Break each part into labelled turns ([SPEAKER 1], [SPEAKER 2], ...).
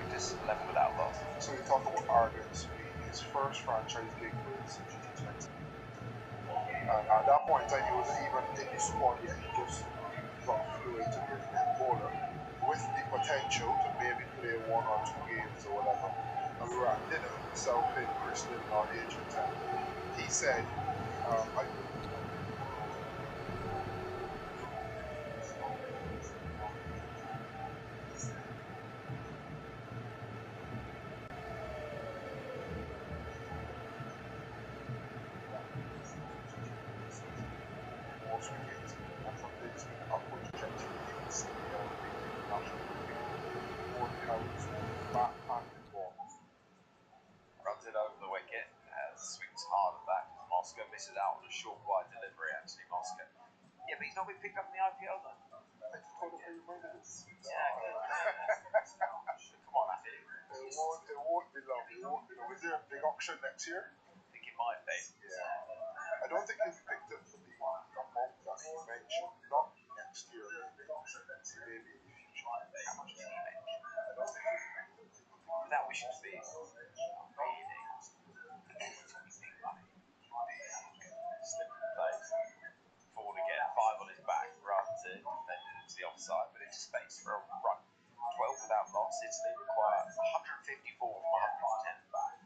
[SPEAKER 1] practice, 11 without loss.
[SPEAKER 2] So you talk about arrogance being his first franchise gig was T20. And at that point in time, he wasn't even in the squad yet. He just got fluid to be a net bowler with the potential to maybe play 1 or 2 games or whatever. And we were at dinner, myself and Chris Lynn, our agent, and he said, I most wickets, and from there it's been an upward trajectory. You can see big international cricket, more counts, back-handed ball.
[SPEAKER 1] Runs it over the wicket, swings hard at that. Mosca misses out on a short wide delivery, actually, Mosca. Yeah, but he's not been picked up in the IPL, though.
[SPEAKER 2] I totally reminded him.
[SPEAKER 1] Yeah, come on, Matthew.
[SPEAKER 2] It won't be long. It won't be long. Is there a big auction next year?
[SPEAKER 1] I think it might be.
[SPEAKER 2] Yeah. I don't think he's picked up for the amount that he mentioned. Not next year. Maybe in the future.
[SPEAKER 1] How much did he mention? Without wishing to be really big money. Slip in place. Forward again, 5 on his back, rather to defend it into the offside, but into space for a run. 12 without loss, Italy require 154 from 110 back.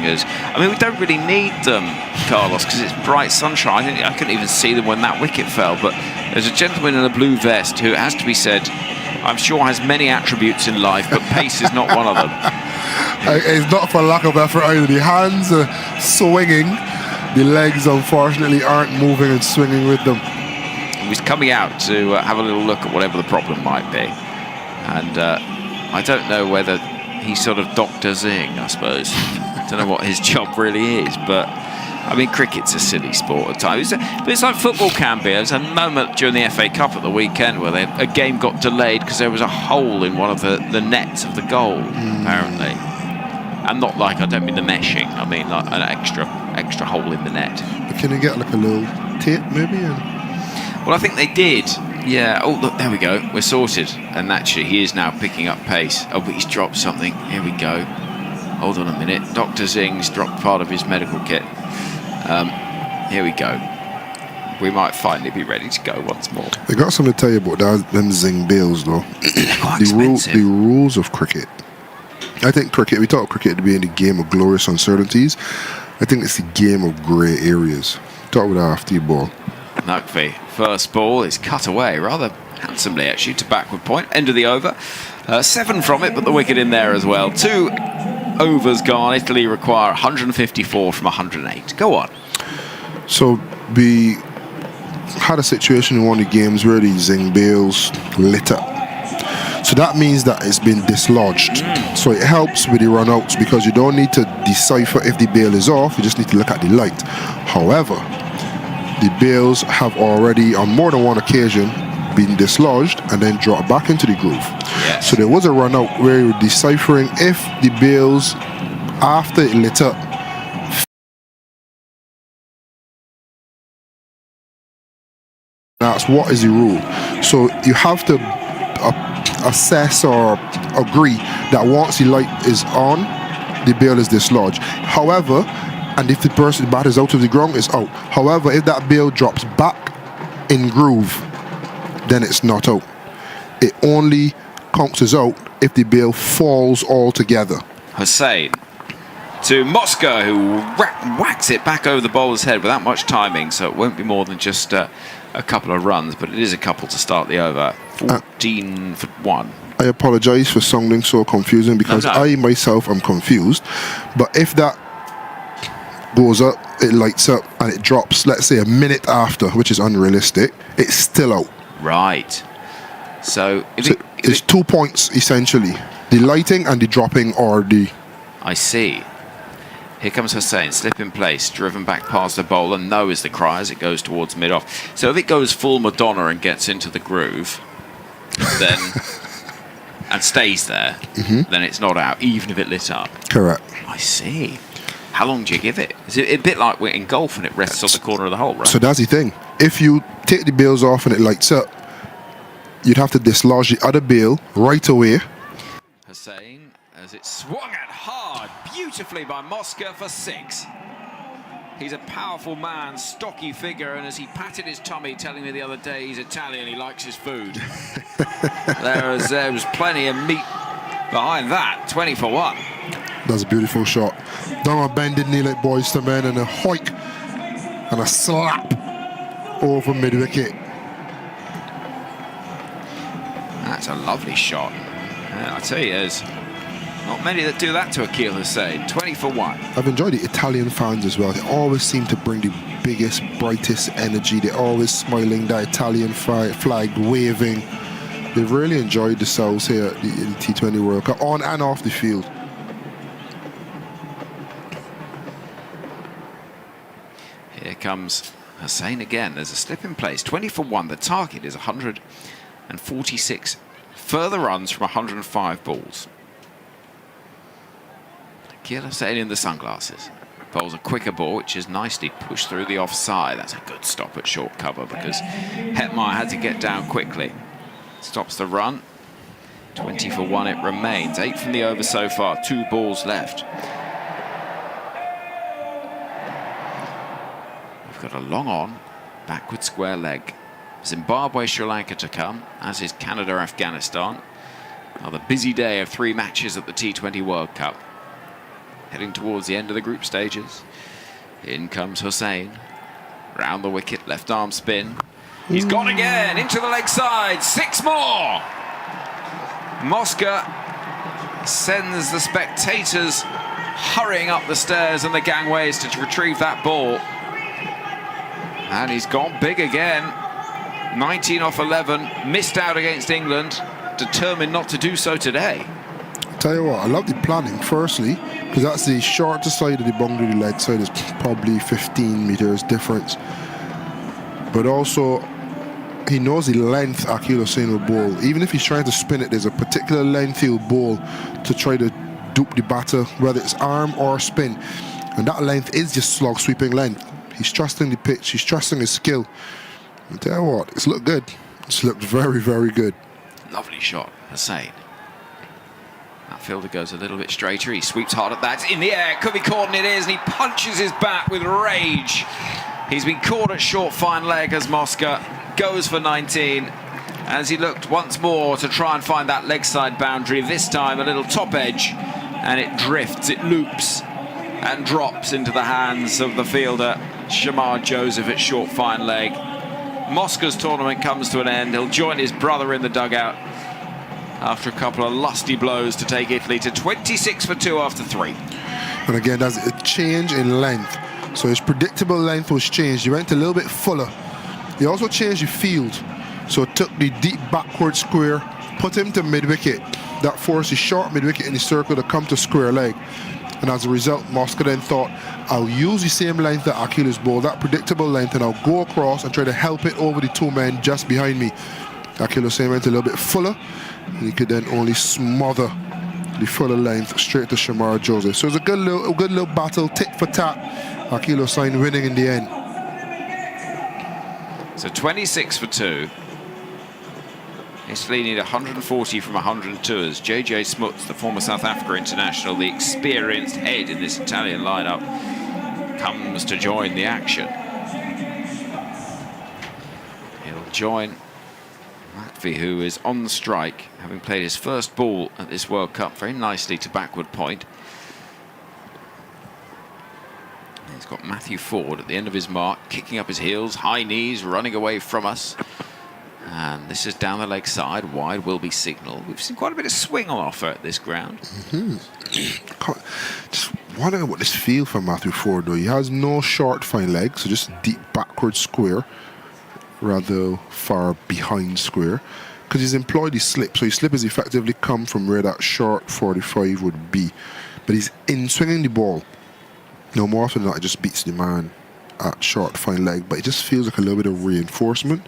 [SPEAKER 3] because, I mean, we don't really need them, Carlos, because it's bright sunshine. I couldn't even see them when that wicket fell, but there's a gentleman in a blue vest who, it has to be said, I'm sure has many attributes in life, but pace is not one of them.
[SPEAKER 2] It's not for lack of effort either. The hands are swinging. The legs, unfortunately, aren't moving and swinging with them.
[SPEAKER 3] He's coming out to have a little look at whatever the problem might be. And I don't know whether he's sort of Dr. Zing, I suppose. I don't know what his job really is, but I mean, cricket's a silly sport at times. But it's like football can be. There's a moment during the FA Cup at the weekend where a game got delayed because there was a hole in one of the nets of the goal, apparently. And not like, I don't mean the meshing, I mean like an extra hole in the net.
[SPEAKER 2] But can you get like a little tape maybe?
[SPEAKER 3] Well, I think they did. Yeah. Oh, look, there we go. We're sorted. And actually, he is now picking up pace. Oh, but he's dropped something. Here we go. Hold on a minute. Dr. Zing's dropped part of his medical kit. Here we go. We might finally be ready to go once more.
[SPEAKER 2] I got something to tell you about them Zing bales, though. The rules of cricket. I think cricket, we talk cricket to be in the game of glorious uncertainties. I think it's the game of grey areas. Talk with our after ball.
[SPEAKER 3] Nugby, first ball is cut away rather handsomely, actually, to backward point. End of the over. 7 from it, but the wicket in there as well. 2 overs gone. Italy require 154 from 108. Go on.
[SPEAKER 2] So we had a situation in one of the games where the Zing bales lit up. So that means that it's been dislodged. So it helps with the run-outs because you don't need to decipher if the bail is off, you just need to look at the light. However, the bails have already, on more than one occasion, been dislodged and then dropped back into the groove.
[SPEAKER 3] Yes.
[SPEAKER 2] So there was a run-out where you're deciphering if the bails, after it lit up, that's what is the rule. So you have to assess or agree that once the light is on, the bail is dislodged. However, and if the bat is out of the ground, it's out. However, if that bail drops back in groove, then it's not out. It only counts as out if the bail falls altogether.
[SPEAKER 3] Hussain to Moscow, who whacks it back over the bowler's head without much timing, so it won't be more than just a couple of runs, but it is a couple to start the over. 14 for 1. I
[SPEAKER 2] apologise for sounding so confusing because I myself am confused. But if that goes up, it lights up, and it drops, let's say, a minute after, which is unrealistic, it's still out.
[SPEAKER 3] Right. So
[SPEAKER 2] it's 2 points, essentially. The lighting and the dropping are the...
[SPEAKER 3] I see. Here comes Hussain, slip in place, driven back past the bowler. No is the cry as it goes towards mid-off. So if it goes full Madonna and gets into the groove, then and stays there, then it's not out, even if it lit up.
[SPEAKER 2] Correct.
[SPEAKER 3] I see. How long do you give it? Is it a bit like we're in golf and it rests on the corner of the hole, right?
[SPEAKER 2] So that's the thing. If you take the bails off and it lights up, you'd have to dislodge the other bail right away.
[SPEAKER 3] Hussain, as it swung at hard, beautifully by Moscow for 6. He's a powerful man, stocky figure, and as he patted his tummy, telling me the other day he's Italian, he likes his food. there was plenty of meat behind that. 20 for 1.
[SPEAKER 2] That's a beautiful shot. Done a bended knee like boys to men, and a hoik and a slap over mid-wicket.
[SPEAKER 3] That's a lovely shot. I tell you, there's not many that do that to Akil Hussain. 20 for 1.
[SPEAKER 2] I've enjoyed the Italian fans as well. They always seem to bring the biggest, brightest energy. They're always smiling, that Italian flag waving. They've really enjoyed themselves here at the T20 World Cup, on and off the field.
[SPEAKER 3] Here comes Hussain again. There's a slip in place. 20 for 1. The target is 146 further runs from 105 balls. Akil Hussain in the sunglasses. Bowls a quicker ball, which is nicely pushed through the offside. That's a good stop at short cover because Hetmyer had to get down quickly. Stops the run. 20 for 1 it remains. 8 from the over so far. 2 balls left. We've got a long on, backward square leg. Zimbabwe, Sri Lanka to come, as is Canada, Afghanistan. Another busy day of 3 matches at the T20 World Cup. heading towards the end of the group stages. In comes Hussain. Round the wicket, left arm spin. He's gone again, into the leg side, 6 more! Mosca sends the spectators hurrying up the stairs and the gangways to retrieve that ball. And he's gone big again. 19 off 11, missed out against England, determined not to do so today.
[SPEAKER 2] Tell you what, I love the planning, firstly, because that's the shorter side of the boundary, the leg side is probably 15 meters difference. But also, he knows the length Akeal Hussain will bowl. Even if he's trying to spin it, there's a particular length he'll bowl to try to dupe the batter, whether it's arm or spin. And that length is just slog sweeping length. He's trusting the pitch, he's trusting his skill. And tell you what, it's looked good. It's looked very, very good.
[SPEAKER 3] Lovely shot, Hussain. That fielder goes a little bit straighter. He sweeps hard at that. In the air, could be caught, and it is. And he punches his bat with rage. He's been caught at short fine leg as Mosca goes for 19. As he looked once more to try and find that leg side boundary. This time a little top edge. And it drifts, it loops and drops into the hands of the fielder, Shamar Joseph, at short fine leg. Mosca's tournament comes to an end. He'll join his brother in the dugout after a couple of lusty blows to take Italy to 26 for 2 after 3.
[SPEAKER 2] And again, that's a change in length. So his predictable length was changed. He went a little bit fuller. He also changed the field. So it took the deep backward square, put him to mid-wicket. That forced the short mid-wicket in the circle to come to square leg. And as a result, Mosca then thought, I'll use the same length that Akeal has bowled, that predictable length, and I'll go across and try to help it over the 2 men just behind me. Akeal Hussain went a little bit fuller, and he could then only smother the fuller length straight to Shamar Joseph. So it was a good little battle, tit for tat. Akeal Hussain winning in the end.
[SPEAKER 3] So 26 for 2. Italy need 140 from 102 as JJ Smuts, the former South Africa international, the experienced head in this Italian lineup, comes to join the action. He'll join Matvey, who is on the strike, having played his first ball at this World Cup very nicely to backward point. He's got Matthew Ford at the end of his mark, kicking up his heels, high knees, running away from us. And this is down the leg side, wide will be signalled. We've seen quite a bit of swing on offer at this ground.
[SPEAKER 2] Just wondering what this feel for Matthew Ford, though. He has no short fine leg, so just deep backward square, rather far behind square, because he's employed his slip. So his slip has effectively come from where that short 45 would be. But he's in swinging the ball. No, more often than not, it just beats the man at short fine leg, but it just feels like a little bit of reinforcement.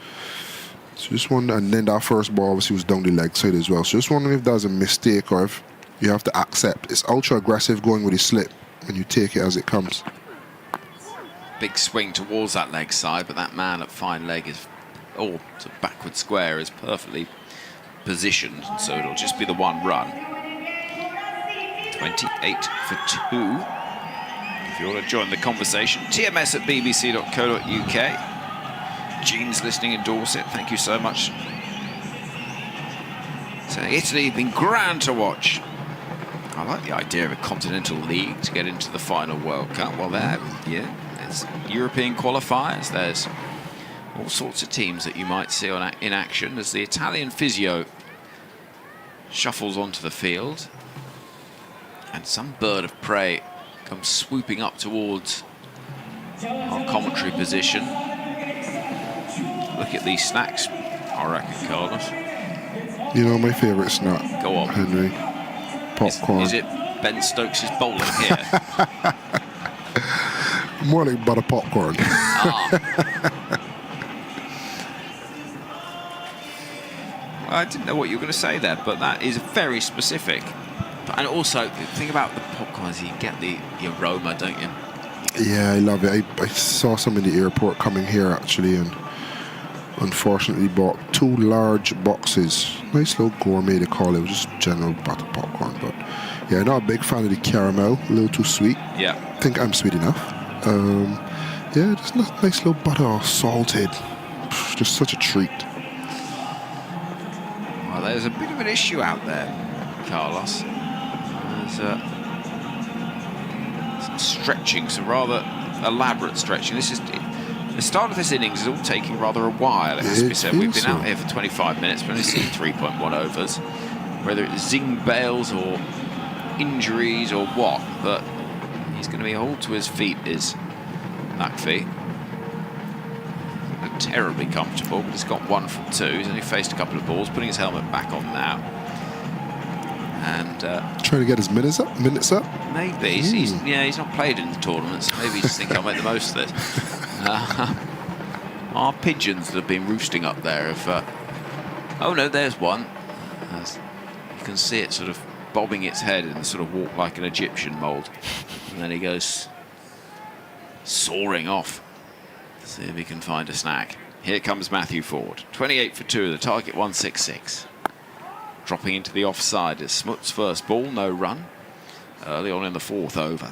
[SPEAKER 2] So just wonder, and then that first ball obviously was down the leg side as well. So just wondering if that's a mistake or if you have to accept it's ultra aggressive going with his slip and you take it as it comes.
[SPEAKER 3] Big swing towards that leg side, but that man at fine leg is, or to backward square, is perfectly positioned, and so it'll just be the 1 run. 28 for 2. If you want to join the conversation, TMS at bbc.co.uk. Gene's listening in Dorset, thank you so much. So Italy have been grand to watch. I like the idea of a continental league to get into the final World Cup. Well, there's European qualifiers, there's all sorts of teams that you might see in action as the Italian physio shuffles onto the field. And some bird of prey comes swooping up towards our commentary position. Look at these snacks, I reckon, Carlos.
[SPEAKER 2] You know my favourite snack.
[SPEAKER 3] Go on,
[SPEAKER 2] Henry. Popcorn.
[SPEAKER 3] Is it Ben Stokes' bowling here?
[SPEAKER 2] More like butter popcorn.
[SPEAKER 3] Well, I didn't know what you were going to say there, but that is very specific. And also, the thing about the popcorn is you get the aroma, don't you?
[SPEAKER 2] Yeah, I love it. I saw some in the airport coming here, actually, and unfortunately bought 2 large boxes. Nice little gourmet, they call it. It was just general butter popcorn, but yeah, not a big fan of the caramel. A little too sweet.
[SPEAKER 3] Yeah.
[SPEAKER 2] I think I'm sweet enough. Yeah, just nice little butter, salted. Just such a treat.
[SPEAKER 3] Well, there's a bit of an issue out there, Carlos. There's stretching, some rather elaborate stretching. This is the start of this innings is all taking rather a while, it has to be said. We've been out here for 25 minutes, but only seen 3.1 overs. Whether it's zing bails or injuries or what, but he's going to be hauled to his feet, is Naqvi. Not terribly comfortable, but he's got 1 from 2. He's only faced a couple of balls, putting his helmet back on now. And
[SPEAKER 4] trying to get his minutes up.
[SPEAKER 3] Maybe he's not played in the tournaments. Maybe he's thinking I'll make the most of this. Our pigeons that have been roosting up there have. Oh no, there's one. You can see it sort of bobbing its head and sort of walk like an Egyptian mould, and then he goes soaring off. See if he can find a snack. Here comes Matthew Ford. 28 for 2. The target 166. Dropping into the offside is Smuts' first ball, no run. Early on in the 4th over.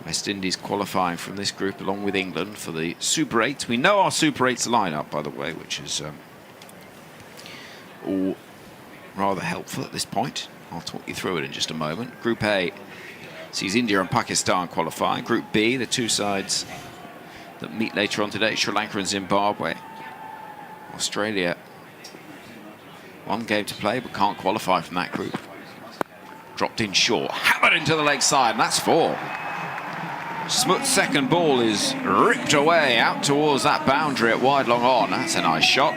[SPEAKER 3] West Indies qualifying from this group along with England for the Super 8. We know our Super 8's lineup, by the way, which is all rather helpful at this point. I'll talk you through it in just a moment. Group A sees India and Pakistan qualifying. Group B, the 2 sides that meet later on today, Sri Lanka and Zimbabwe. Australia, 1 game to play, but can't qualify from that group. Dropped in short, hammered into the leg side, and that's 4. Smuts' second ball is ripped away out towards that boundary at wide long on. That's a nice shot.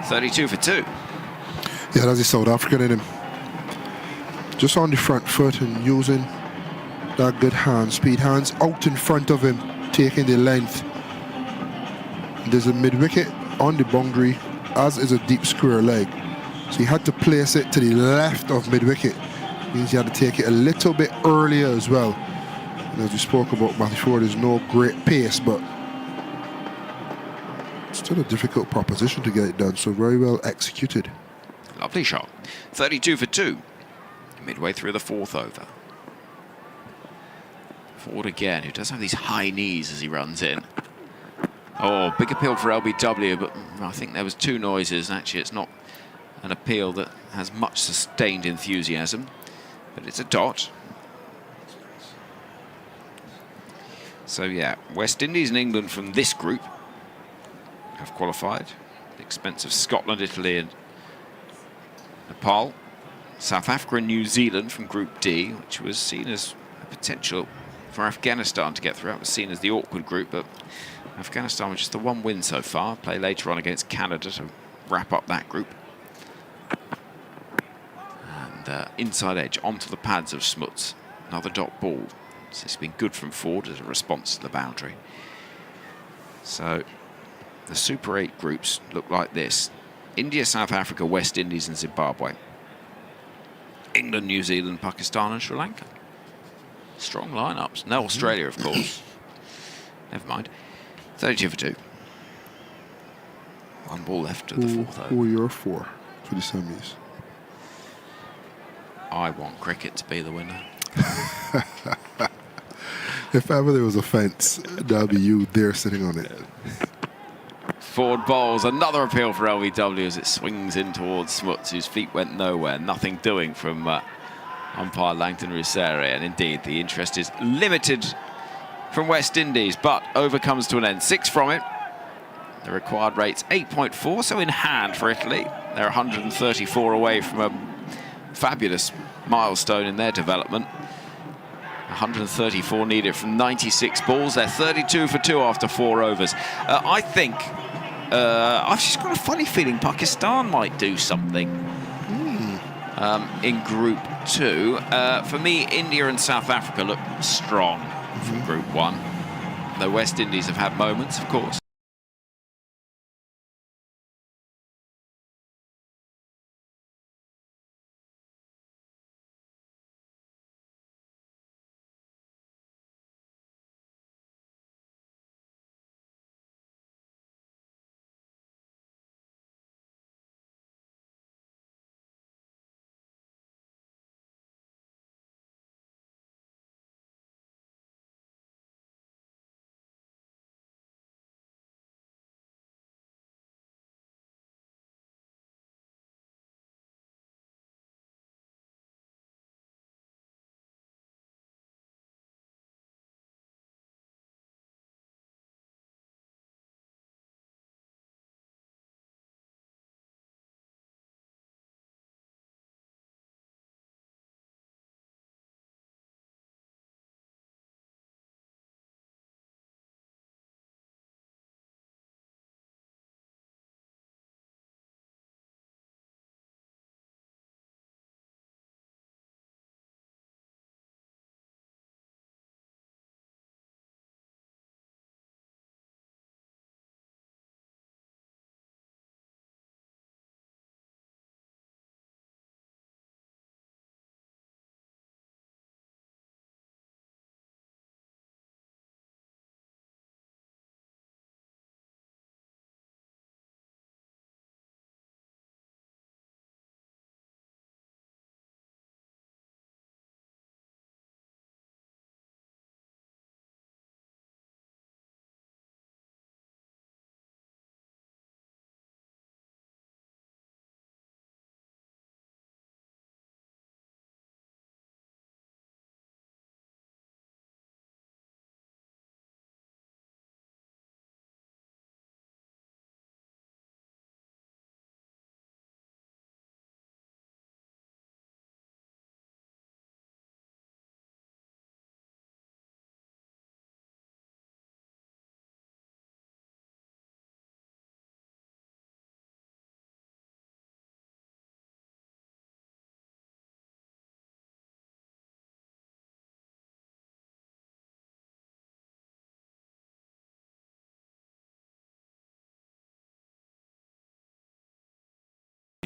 [SPEAKER 3] 32 for 2.
[SPEAKER 4] Yeah, that's the South African in him. Just on the front foot and using that good hand, speed hands out in front of him, taking the length. There's a mid-wicket on the boundary, as is a deep square leg. So he had to place it to the left of mid-wicket. Means he had to take it a little bit earlier as well. And as we spoke about, Matthew Ford, there's no great pace, but still a difficult proposition to get it done. So very well executed.
[SPEAKER 3] Lovely shot. 32 for 2. Midway through the 4th over. Ford again, who does have these high knees as he runs in. Oh, big appeal for LBW, but I think there was 2 noises. Actually, it's not an appeal that has much sustained enthusiasm, but it's a dot. So yeah, West Indies and England from this group have qualified at the expense of Scotland, Italy and Nepal. South Africa and New Zealand from Group D, which was seen as a potential for Afghanistan to get through. It was seen as the awkward group, but Afghanistan with just the 1 win so far. Play later on against Canada to wrap up that group. And inside edge onto the pads of Smuts. Another dot ball. So it's been good from Ford as a response to the boundary. So the Super 8 groups look like this. India, South Africa, West Indies and Zimbabwe. England, New Zealand, Pakistan and Sri Lanka. Strong lineups. No Australia, of course. Never mind. 32 for 2. 1 ball left of the 4th over.
[SPEAKER 4] Who are your 4 for the semis?
[SPEAKER 3] I want cricket to be the winner.
[SPEAKER 4] If ever there was a fence, that'll be you there sitting on it.
[SPEAKER 3] Ford bowls, another appeal for LBW as it swings in towards Smuts, whose feet went nowhere. Nothing doing from umpire Langton Rusere, and indeed the interest is limited from West Indies, but over comes to an end. 6 from it. The required rate's 8.4, so in hand for Italy. They're 134 away from a fabulous milestone in their development. 134 needed from 96 balls. They're 32 for 2 after 4 overs. I think, I've just got a funny feeling Pakistan might do something in Group 2. For me, India and South Africa look strong from Group 1. The West Indies have had moments, of course.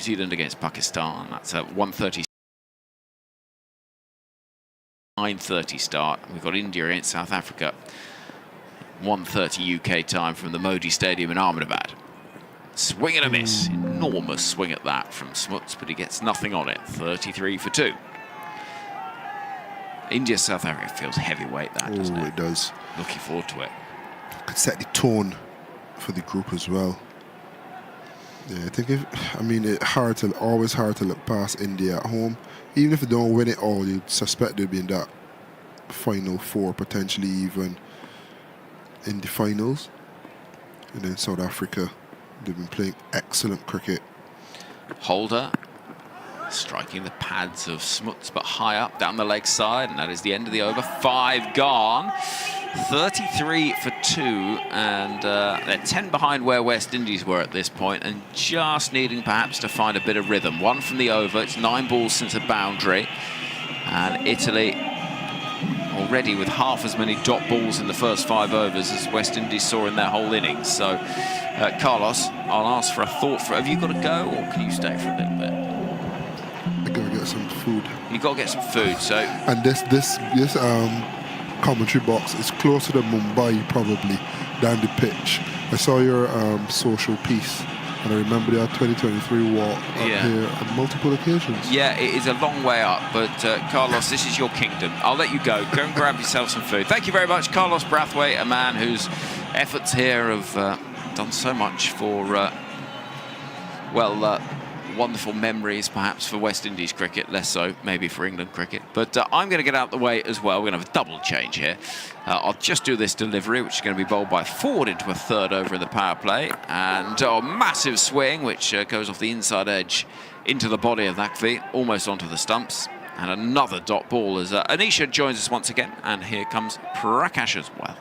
[SPEAKER 3] Zealand against Pakistan. That's a 1:30. 9:30 start. We've got India against South Africa. 1:30 UK time from the Modi Stadium in Ahmedabad. Swing and a miss. Enormous swing at that from Smuts, but he gets nothing on it. 33 for 2. India, South Africa feels heavyweight, that, doesn't it?
[SPEAKER 4] It does.
[SPEAKER 3] Looking forward to it.
[SPEAKER 4] Could set the tone for the group as well. Yeah, I think always hard to look past India at home. Even if they don't win it all, you'd suspect they'd be in that final 4, potentially even in the finals. And then South Africa, they've been playing excellent cricket.
[SPEAKER 3] Holder striking the pads of Smuts, but high up down the leg side, and that is the end of the over. 5 gone. 33 for 2, and they're 10 behind where West Indies were at this point, and just needing perhaps to find a bit of rhythm. 1 from the over. It's 9 balls since a boundary, and Italy already with half as many dot balls in the first 5 overs as West Indies saw in their whole innings. So, Carlos, I'll ask for a thought. Have you got to go, or can you stay for a little bit?
[SPEAKER 4] I gotta get some food.
[SPEAKER 3] You got to get some food. So,
[SPEAKER 4] and this commentary box is closer to Mumbai probably than the pitch. I saw your social piece, and I remember the 2023 walk up here on multiple occasions.
[SPEAKER 3] Yeah, it is a long way up, but Carlos, this is your kingdom. I'll let you go. Go and grab yourself some food. Thank you very much, Carlos Brathwaite, a man whose efforts here have done so much for, wonderful memories perhaps for West Indies cricket, less so maybe for England cricket. But I'm going to get out the way as well. We're going to have a double change here. I'll just do this delivery, which is going to be bowled by Ford into a 3rd over in the power play. And a massive swing, which goes off the inside edge into the body of Thakvi, almost onto the stumps. And another dot ball as Anisha joins us once again. And here comes Prakash as well.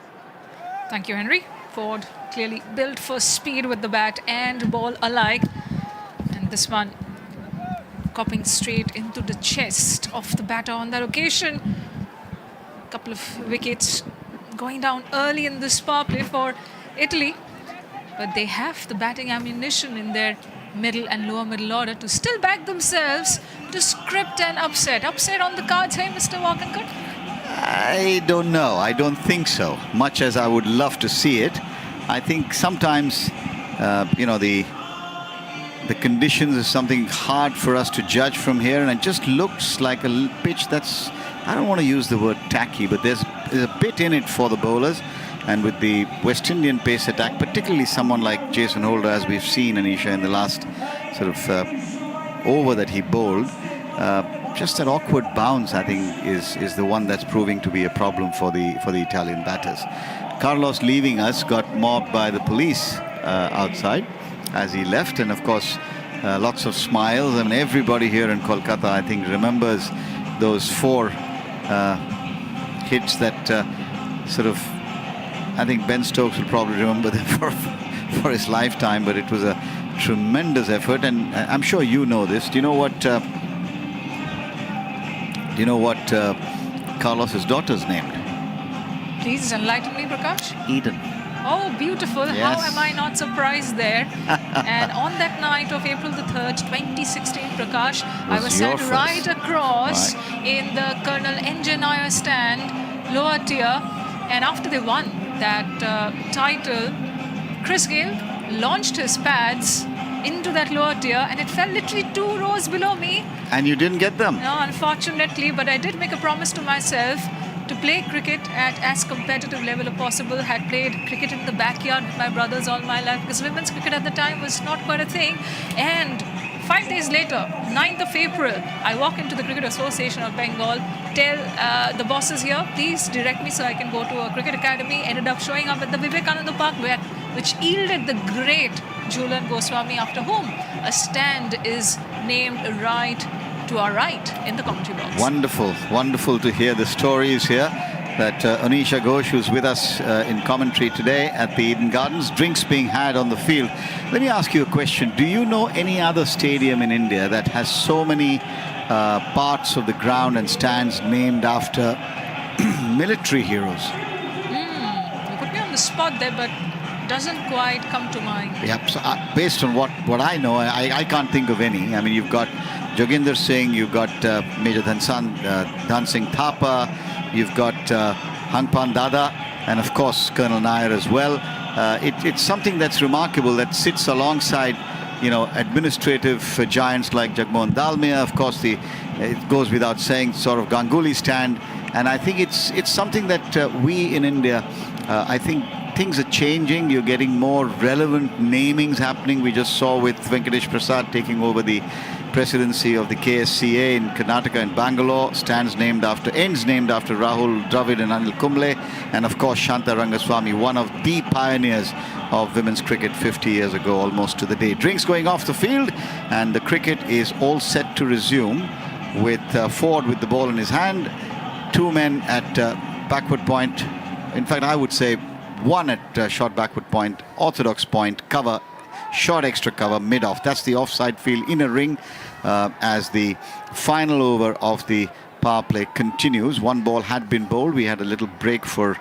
[SPEAKER 5] Thank you, Henry. Ford clearly built for speed with the bat and ball alike. This one copping straight into the chest of the batter on that occasion. A couple of wickets going down early in this power play for Italy, but they have the batting ammunition in their middle and lower middle order to still back themselves to script an upset. Upset on the cards, hey, Mr. Walkinkut?
[SPEAKER 6] I don't know. I don't think so. Much as I would love to see it, I think sometimes, the conditions is something hard for us to judge from here, and it just looks like a pitch that's, I don't want to use the word tacky, but there's a bit in it for the bowlers. And with the West Indian pace attack, particularly someone like Jason Holder, as we've seen, Anisha, in the last sort of over that he bowled, just that awkward bounce, I think, is the one that's proving to be a problem for the Italian batters. Carlos, leaving us, got mobbed by the police outside as he left, and of course lots of smiles. I mean, everybody here in Kolkata, I think, remembers those 4 hits that sort of, I think Ben Stokes will probably remember them for his lifetime, but it was a tremendous effort. And I'm sure you know this. Do you know what Carlos's daughter's named?
[SPEAKER 5] Please enlighten me, Prakash.
[SPEAKER 6] Eden.
[SPEAKER 5] Oh, beautiful.
[SPEAKER 6] Yes.
[SPEAKER 5] How am I not surprised there? And on that night of April the 3rd, 2016, Prakash, I was sat right across in the Colonel Engineer stand, lower tier. And after they won that title, Chris Gayle launched his pads into that lower tier, and it fell literally 2 rows below me.
[SPEAKER 6] And you didn't get them?
[SPEAKER 5] No, unfortunately, but I did make a promise to myself to play cricket at as competitive level as possible. Had played cricket in the backyard with my brothers all my life, because women's cricket at the time was not quite a thing. And 5 days later, 9th of April, I walk into the Cricket Association of Bengal, tell the bosses here, please direct me so I can go to a cricket academy. Ended up showing up at the Vivekananda Park, which yielded the great Jhulan Goswami, after whom a stand is named right to our right in the commentary box.
[SPEAKER 6] Wonderful, wonderful to hear the stories here. That Anisha Ghosh, who's with us in commentary today at the Eden Gardens, drinks being had on the field. Let me ask you a question. Do you know any other stadium in India that has so many parts of the ground and stands named after military heroes?
[SPEAKER 5] You put me on the spot there, but doesn't quite come to mind.
[SPEAKER 6] Yep. So, based on what I know, I can't think of any. I mean, you've got Joginder Singh, you've got Major Dhan Singh Thapa, you've got Hangpan Dada, and of course Colonel Nair as well. It's something that's remarkable that sits alongside, administrative giants like Jagmohan Dalmia. Of course, it goes without saying, sort of Ganguly stand, and I think it's something that we in India, I think things are changing. You're getting more relevant namings happening. We just saw with Venkatesh Prasad taking over the presidency of the KSCA in Karnataka and Bangalore. Ends named after Rahul Dravid and Anil Kumble, and of course Shanta Rangaswamy, one of the pioneers of women's cricket 50 years ago, almost to the day. Drinks going off the field, and the cricket is all set to resume with Ford with the ball in his hand, two men at backward point. In fact, I would say one at short backward point, orthodox point, cover, short extra cover, mid-off. That's the offside field in a ring as the final over of the power play continues. One ball had been bowled. We had a little break for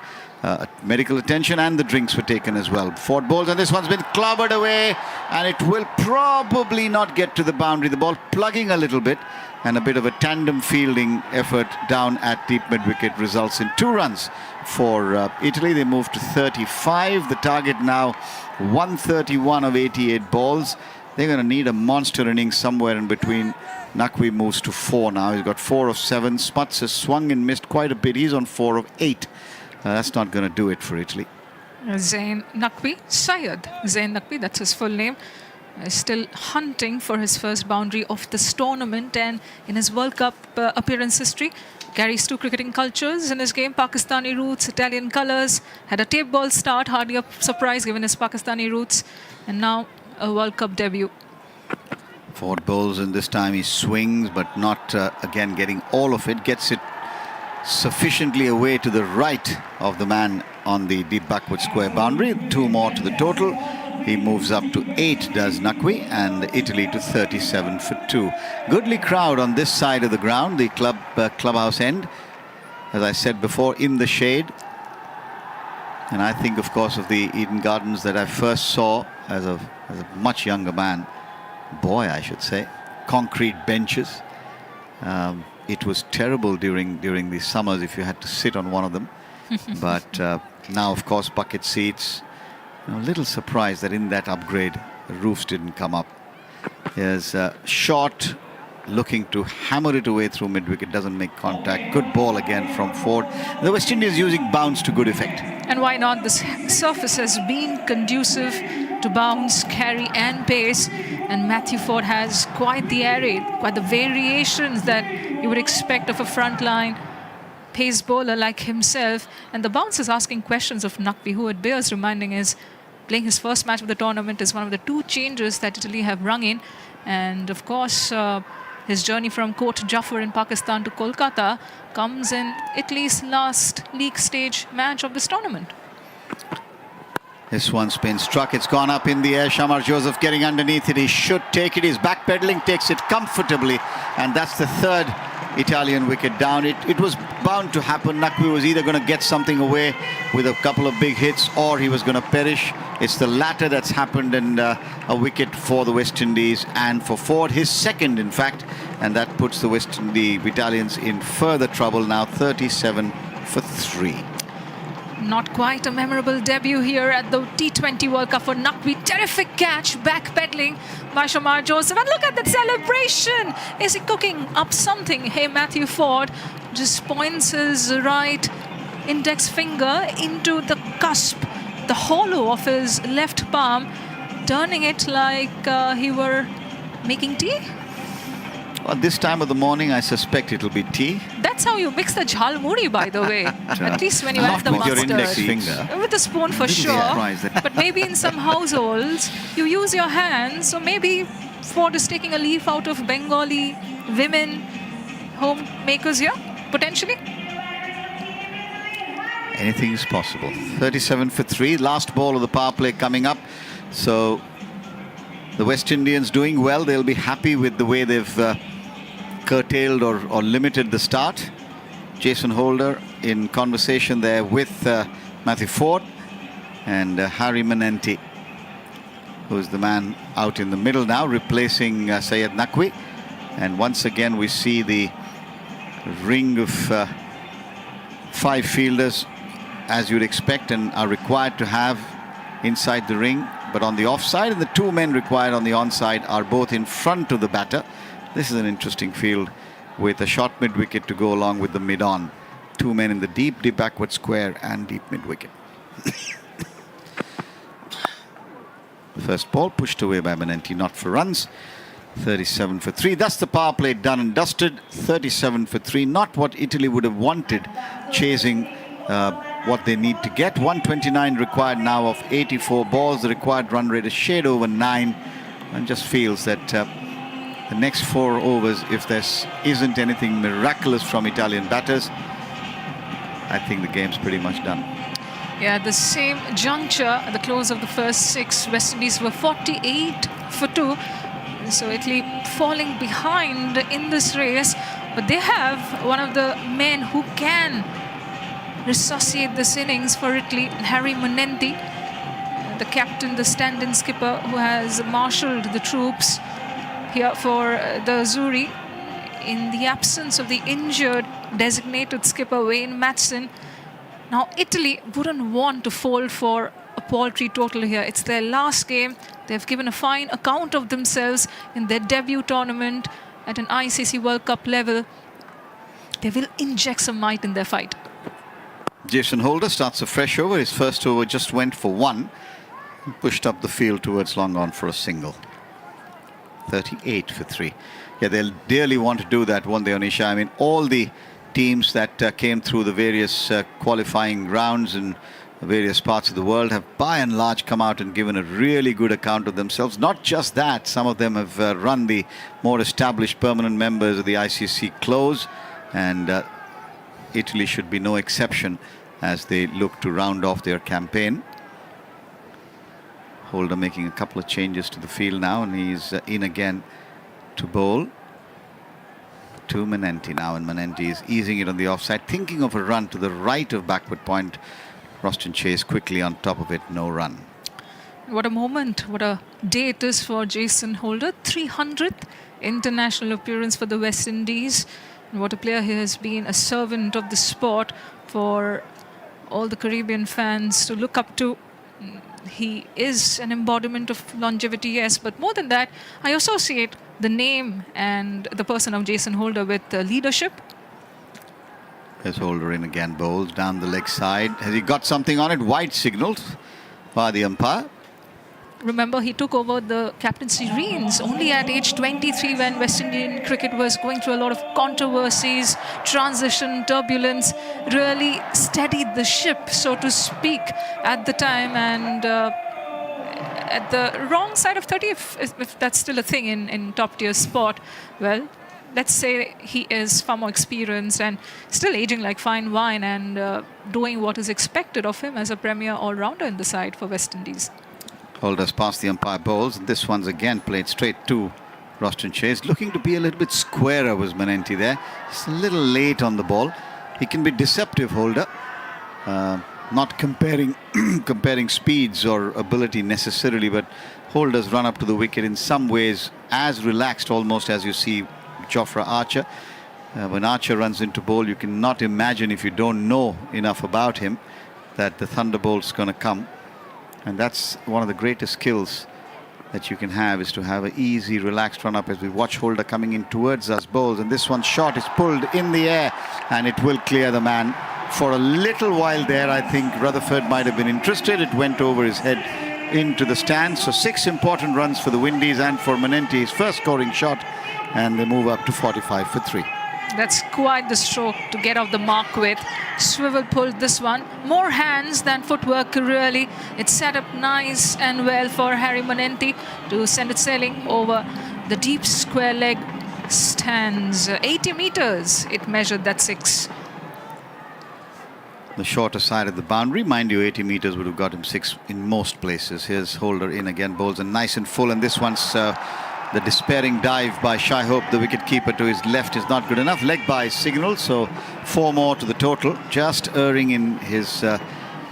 [SPEAKER 6] medical attention, and the drinks were taken as well. Ford bowls, and this one's been clobbered away, and it will probably not get to the boundary. The ball plugging a little bit, and a bit of a tandem fielding effort down at deep mid-wicket results in 2 runs for Italy. They move to 35. The target now 131 of 88 balls. They're going to need a monster innings somewhere in between. Naqvi moves to 4 now. He's got 4 of 7. Smuts has swung and missed quite a bit. He's on 4 of 8. That's not going to do it for Italy.
[SPEAKER 5] Zain Naqvi, Syed Zain Naqvi, that's his full name, is still hunting for his first boundary of this tournament, and in his World Cup appearance history, carries 2 cricketing cultures in his game: Pakistani roots, Italian colours. Had a tape ball start, hardly a surprise given his Pakistani roots, and now a World Cup debut.
[SPEAKER 6] Ford bowls, and this time he swings, but not again getting all of it. Gets it sufficiently away to the right of the man on the deep backward square boundary. 2 more to the total. He moves up to 8, does Naqvi, and Italy to 37 for 2. Goodly crowd on this side of the ground, the clubhouse end, as I said before, in the shade. And I think, of course, of the Eden Gardens that I first saw as a much younger man, boy, I should say. Concrete benches. It was terrible during the summers if you had to sit on one of them. But now, of course, bucket seats. A little surprised that in that upgrade the roofs didn't come up. There's short, looking to hammer it away through mid-wicket, doesn't make contact. Good ball again from Ford. The West Indies using bounce to good effect.
[SPEAKER 5] And why not? This surface has been conducive to bounce, carry and pace, and Matthew Ford has quite the array, quite the variations that you would expect of a frontline pace bowler like himself. And the bounce is asking questions of Naqvi, who it bears reminding is playing his first match of the tournament, is one of the 2 changes that Italy have rung in. And of course, his journey from Kot Jafar in Pakistan to Kolkata comes in Italy's last league stage match of this tournament.
[SPEAKER 6] This one's been struck. It's gone up in the air. Shamar Joseph getting underneath it. He should take it. He's backpedaling, takes it comfortably. And that's the 3rd Italian wicket down. It was bound to happen. Naqvi was either going to get something away with a couple of big hits, or he was going to perish. It's the latter that's happened, and a wicket for the West Indies and for Ford, his 2nd in fact, and that puts the Italians in further trouble now. 37 for 3.
[SPEAKER 5] Not quite a memorable debut here at the T20 World Cup for Naqvi. Terrific catch, backpedaling by Shamar Joseph. And look at that celebration. Is he cooking up something? Hey, Matthew Ford just points his right index finger into the cusp, the hollow of his left palm, turning it like he were making tea.
[SPEAKER 6] Well, this time of the morning, I suspect it'll be tea.
[SPEAKER 5] That's how you mix the jhalmuri, by the way. At least when you
[SPEAKER 6] Not
[SPEAKER 5] add the
[SPEAKER 6] with
[SPEAKER 5] mustard.
[SPEAKER 6] your index finger.
[SPEAKER 5] With a spoon for sure. But maybe in some households, you use your hands. So maybe Ford is taking a leaf out of Bengali women homemakers here, potentially.
[SPEAKER 6] Anything is possible. 37 for 3. Last ball of the power play coming up. So the West Indians doing well. They'll be happy with the way they've curtailed or limited the start. Jason Holder in conversation there with Matthew Ford. And Harry Manenti, who's the man out in the middle now, replacing Syed Naqvi. And once again, we see the ring of 5 fielders, as you'd expect, and are required to have inside the ring. But on the offside, and the 2 men required on the onside are both in front of the batter. This is an interesting field with a short mid-wicket to go along with the mid-on. 2 men in the deep backward square and deep mid-wicket. First ball pushed away by Manenti, not for runs. 37 for 3. That's the power play done and dusted. 37 for 3. Not what Italy would have wanted, chasing what they need to get. 129 required now of 84 balls. The required run rate is shade over 9, and just feels that the next 4 overs, if there isn't anything miraculous from Italian batters, I think the game's pretty much done.
[SPEAKER 5] Yeah, at the same juncture, at the close of the first 6, West Indies were 48 for 2. So Italy falling behind in this race. But they have one of the men who can resuscitate this innings for Italy, Harry Manenti, the captain, the stand-in skipper, who has marshalled the troops here for the Azzurri in the absence of the injured designated skipper Wayne Matson. Now Italy wouldn't want to fold for a paltry total here. It's their last game. They've given a fine account of themselves in their debut tournament at an ICC World Cup level. They will inject some might in their fight.
[SPEAKER 6] Jason Holder starts a fresh over. His first over just went for 1. Pushed up the field towards long on for a single. 38 for 3. Yeah, they'll dearly want to do that, won't they, Anisha? I mean, all the teams that came through the various qualifying rounds in various parts of the world have by and large come out and given a really good account of themselves. Not just that, some of them have run the more established permanent members of the ICC close, and Italy should be no exception as they look to round off their campaign. Holder making a couple of changes to the field now, and he's in again to bowl to Manenti now, and Manenti is easing it on the offside, thinking of a run to the right of backward point. Roston Chase quickly on top of it, no run.
[SPEAKER 5] What a moment, what a day it is for Jason Holder. 300th international appearance for the West Indies. And what a player he has been, a servant of the sport for all the Caribbean fans to look up to. He is an embodiment of longevity, yes, but more than that, I associate the name and the person of Jason Holder with leadership.
[SPEAKER 6] There's Holder in again, bowls down the leg side. Has he got something on it? Wide signaled by the umpire.
[SPEAKER 5] Remember, he took over the captaincy reins only at age 23 when West Indian cricket was going through a lot of controversies, transition, turbulence, really steadied the ship, so to speak, at the time. And at the wrong side of 30, if that's still a thing in top-tier sport, well, let's say he is far more experienced and still aging like fine wine and doing what is expected of him as a premier all-rounder in the side for West Indies.
[SPEAKER 6] Holder's past the umpire bowls. This one's again played straight to Roston Chase. Looking to be a little bit squarer was Manenti there. Just a little late on the ball. He can be deceptive, Holder. Not comparing speeds or ability necessarily, but Holder's run up to the wicket in some ways as relaxed almost as you see Jofra Archer. When Archer runs into bowl, you cannot imagine, if you don't know enough about him, that the thunderbolt's going to come. And that's one of the greatest skills that you can have, is to have an easy, relaxed run up as we watch Holder coming in towards us bowls. And this one shot is pulled in the air and it will clear the man. For a little while there, I think Rutherford might have been interested. It went over his head into the stands. So 6 important runs for the Windies and for Manenti, his first scoring shot, and they move up to 45 for 3.
[SPEAKER 5] That's quite the stroke to get off the mark with. Swivel pulled this one. More hands than footwork, really. It's set up nice and well for Harry Manenti to send it sailing over the deep square leg stands. 80 meters it measured, that 6.
[SPEAKER 6] The shorter side of the boundary. Mind you, 80 meters would have got him 6 in most places. Here's Holder in again, bowls and nice and full. And this one's the despairing dive by Shai Hope, the wicketkeeper, to his left is not good enough. Leg by signal, so 4 more to the total. Just erring in his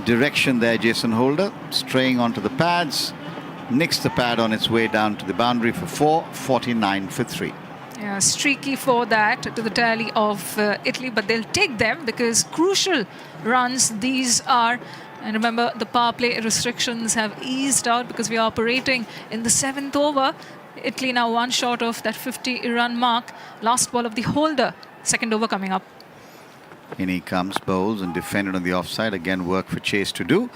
[SPEAKER 6] direction there, Jason Holder, straying onto the pads, nicks the pad on its way down to the boundary for 4, 49 for 3.
[SPEAKER 5] Yeah, streaky for that to the tally of Italy, but they'll take them because crucial runs these are. And remember, the power play restrictions have eased out because we are operating in the 7th over. Italy now one short of that 50-run mark. Last ball of the Holder, 2nd over coming up.
[SPEAKER 6] In he comes, bowls and defended on the offside. Again, work for Chase to do.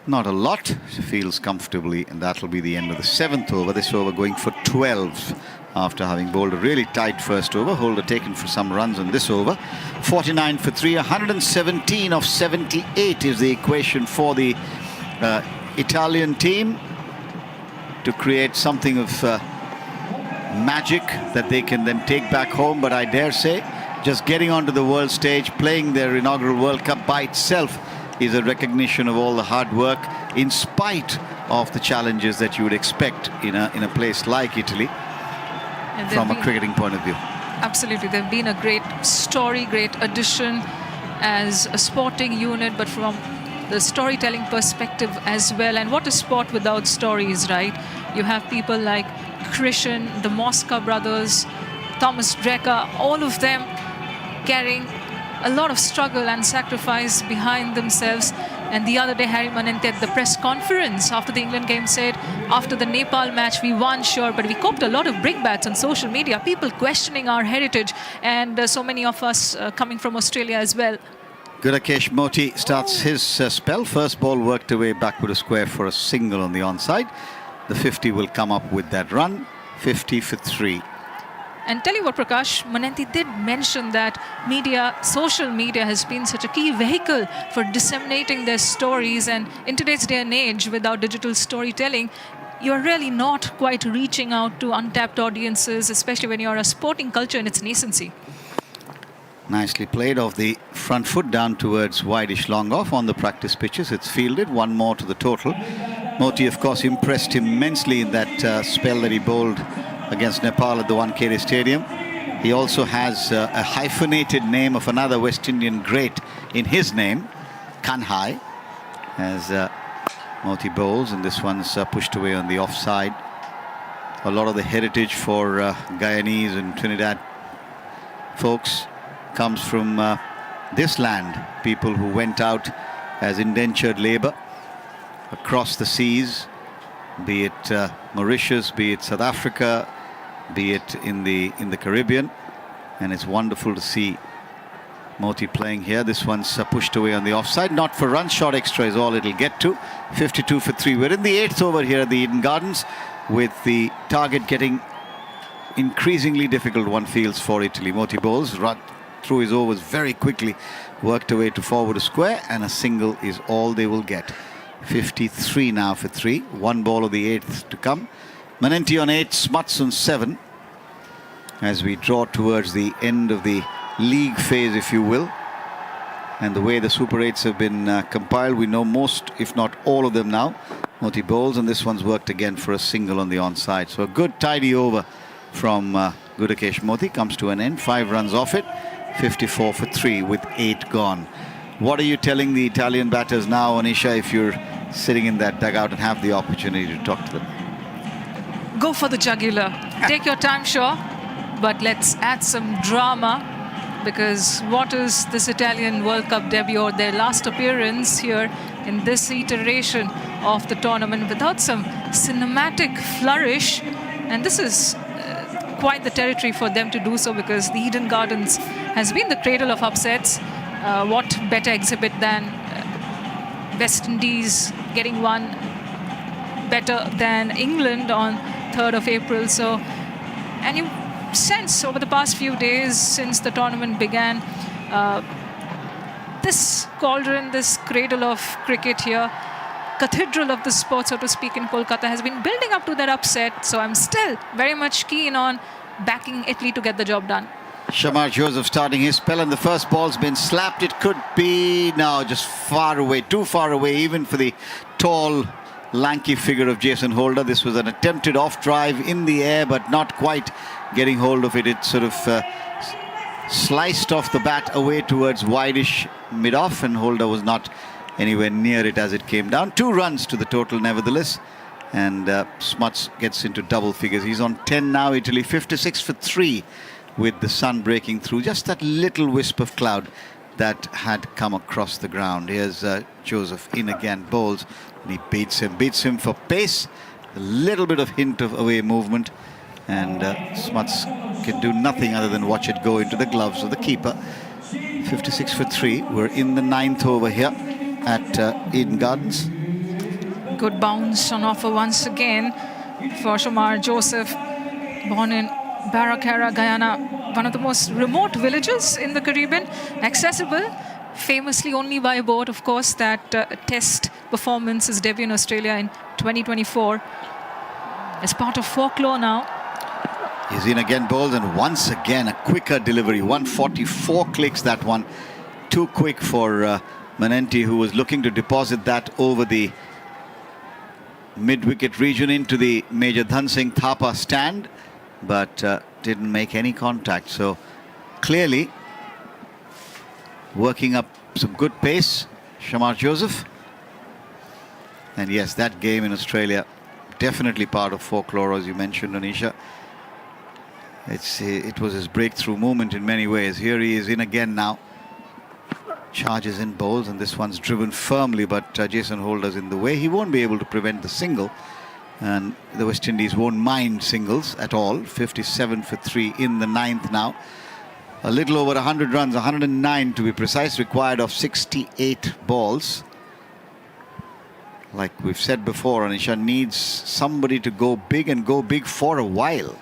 [SPEAKER 6] Not a lot. Feels comfortably, and that'll be the end of the 7th over. This over going for 12 after having bowled a really tight first over. Holder taken for some runs on this over. 49 for 3. 117 of 78 is the equation for the Italian team to create something of magic that they can then take back home. But I dare say, just getting onto the world stage, playing their inaugural World Cup by itself is a recognition of all the hard work, in spite of the challenges that you would expect in a place like Italy from a cricketing point of view.
[SPEAKER 5] Absolutely, they've been a great story, great addition as a sporting unit, but from the storytelling perspective as well. And what is sport without stories, right? You have people like Christian, the Mosca brothers, Thomas Drecker, all of them carrying a lot of struggle and sacrifice behind themselves. And the other day, Harry Manenti at the press conference after the England game said, after the Nepal match, we won, sure, but we copped a lot of brickbats on social media, people questioning our heritage, and so many of us coming from Australia as well.
[SPEAKER 6] Gudakesh Moti starts his spell. First ball worked away backward a square for a single on the onside. The 50 will come up with that run. 50 for 3.
[SPEAKER 5] And tell you what, Prakash, Manenti did mention that media, social media has been such a key vehicle for disseminating their stories. And in today's day and age, without digital storytelling, you're really not quite reaching out to untapped audiences, especially when you're a sporting culture in its nascency.
[SPEAKER 6] Nicely played off the front foot down towards wideish long off on the practice pitches. It's fielded, one more to the total. Moti, of course, impressed immensely in that spell that he bowled against Nepal at the Wankhede Stadium. He also has a hyphenated name of another West Indian great in his name, Kanhai, as Moti bowls, and this one's pushed away on the offside. A lot of the heritage for Guyanese and Trinidad folks comes from this land. People who went out as indentured labor across the seas, be it Mauritius, be it South Africa, be it in the Caribbean. And it's wonderful to see Moti playing here. This one's pushed away on the offside, not for runs, short extra is all it'll get to. 52 for 3. We're in the 8th over here at the Eden Gardens, with the target getting increasingly difficult, one feels, for Italy. Moti bowls, run through his overs very quickly, worked away to forward a square, and a single is all they will get. 53 now for 3. One ball of the 8th to come. Manenti on 8, Smuts on 7. As we draw towards the end of the league phase, if you will. And the way the Super 8s have been compiled, we know most, if not all of them now. Moti bowls, and this one's worked again for a single on the onside. So a good tidy over from Gudakesh Moti comes to an end. 5 runs off it. 54 for 3 with 8 gone. What are you telling the Italian batters now, Anisha, if you're sitting in that dugout and have the opportunity to talk to them?
[SPEAKER 5] Go for the jugular. Take your time, sure, but let's add some drama, because what is this Italian World Cup debut, or their last appearance here in this iteration of the tournament, without some cinematic flourish? And this is quite the territory for them to do so, because the Eden Gardens has been the cradle of upsets. What better exhibit than West Indies getting one better than England on 3rd of April. So, and you sense over the past few days since the tournament began, this cauldron, this cradle of cricket here, cathedral of the sport, so to speak, in Kolkata, has been building up to that upset. So I'm still very much keen on backing Italy to get the job done.
[SPEAKER 6] Shamar Joseph starting his spell, and the first ball's been slapped. It could be now just far away, too far away even for the tall, lanky figure of Jason Holder. This was an attempted off drive in the air, but not quite getting hold of it. It sort of sliced off the bat away towards wideish mid-off, and Holder was not anywhere near it as it came down. 2 runs to the total nevertheless, and Smuts gets into double figures. He's on 10 now. Italy 56 for 3 with the sun breaking through. Just that little wisp of cloud that had come across the ground. Here's Joseph in again, bowls, and he beats him for pace. A little bit of hint of away movement, and Smuts can do nothing other than watch it go into the gloves of the keeper. 56 for 3. We're in the 9th over here at Eden Gardens.
[SPEAKER 5] Good bounce on offer once again for Shamar Joseph, born in Barracara, Guyana, one of the most remote villages in the Caribbean, accessible famously only by boat. Of course, that test performance, his debut in Australia in 2024. It's part of folklore now.
[SPEAKER 6] He's in again, bowls, and once again a quicker delivery. 144 clicks, that one. Too quick for Manenti, who was looking to deposit that over the mid-wicket region into the Major Dhan Singh Thapa stand, but didn't make any contact. So clearly working up some good pace, Shamar Joseph. And yes, that game in Australia, definitely part of folklore, as you mentioned, Anisha. It was his breakthrough moment in many ways. Here he is in again now. Charges in bowls, and this one's driven firmly, but Jason Holder's in the way. He won't be able to prevent the single, and the West Indies won't mind singles at all. 57 for 3 in the 9th now. A little over 100 runs, 109 to be precise, required of 68 balls. Like we've said before, Anisha needs somebody to go big and go big for a while.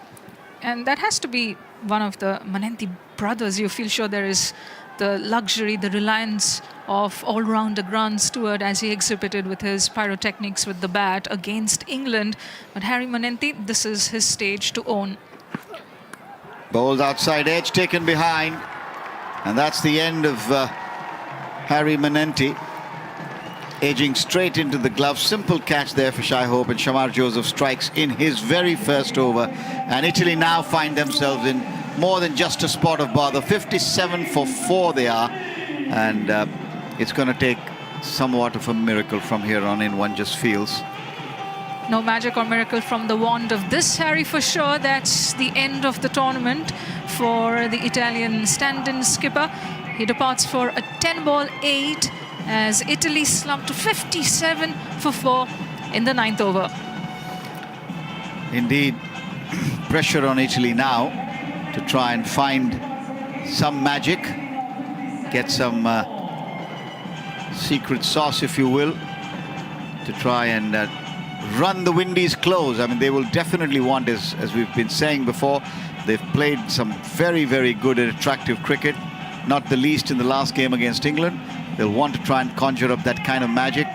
[SPEAKER 5] And that has to be one of the Manenti brothers. You feel sure there is the luxury, the reliance of all-rounder Grant Stewart, as he exhibited with his pyrotechnics with the bat against England. But Harry Manenti, this is his stage to own.
[SPEAKER 6] Bowled outside edge, taken behind. And that's the end of Harry Manenti. Edging straight into the glove. Simple catch there for Shai Hope, and Shamar Joseph strikes in his very first over. And Italy now find themselves in more than just a spot of bother. 57 for 4 they are. And it's going to take somewhat of a miracle from here on in, one just feels.
[SPEAKER 5] No magic or miracle from the wand of this Harry for sure. That's the end of the tournament for the Italian stand-in skipper. He departs for a 10-ball 8 as Italy slumped to 57 for 4 in the 9th over.
[SPEAKER 6] Indeed, pressure on Italy now to try and find some magic, get some secret sauce, if you will, to try and run the Windies close. I mean, they will definitely want, as we've been saying before, they've played some very, very good and attractive cricket, not the least in the last game against England. They'll want to try and conjure up that kind of magic.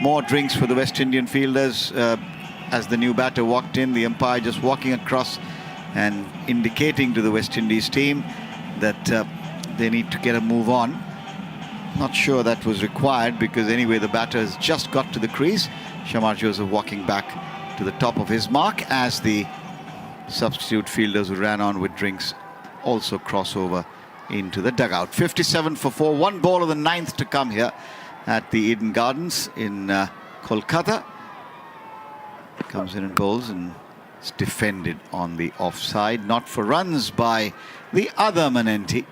[SPEAKER 6] More drinks for the West Indian fielders as the new batter walked in. The umpire just walking across and indicating to the West Indies team that they need to get a move on. Not sure that was required, because anyway the batter has just got to the crease. Shamar Joseph walking back to the top of his mark as the substitute fielders who ran on with drinks also cross over into the dugout. 57 for 4, 1 ball of the 9th to come here at the Eden Gardens in Kolkata. Comes in and bowls, and it's defended on the offside. Not for runs by the other Manenti.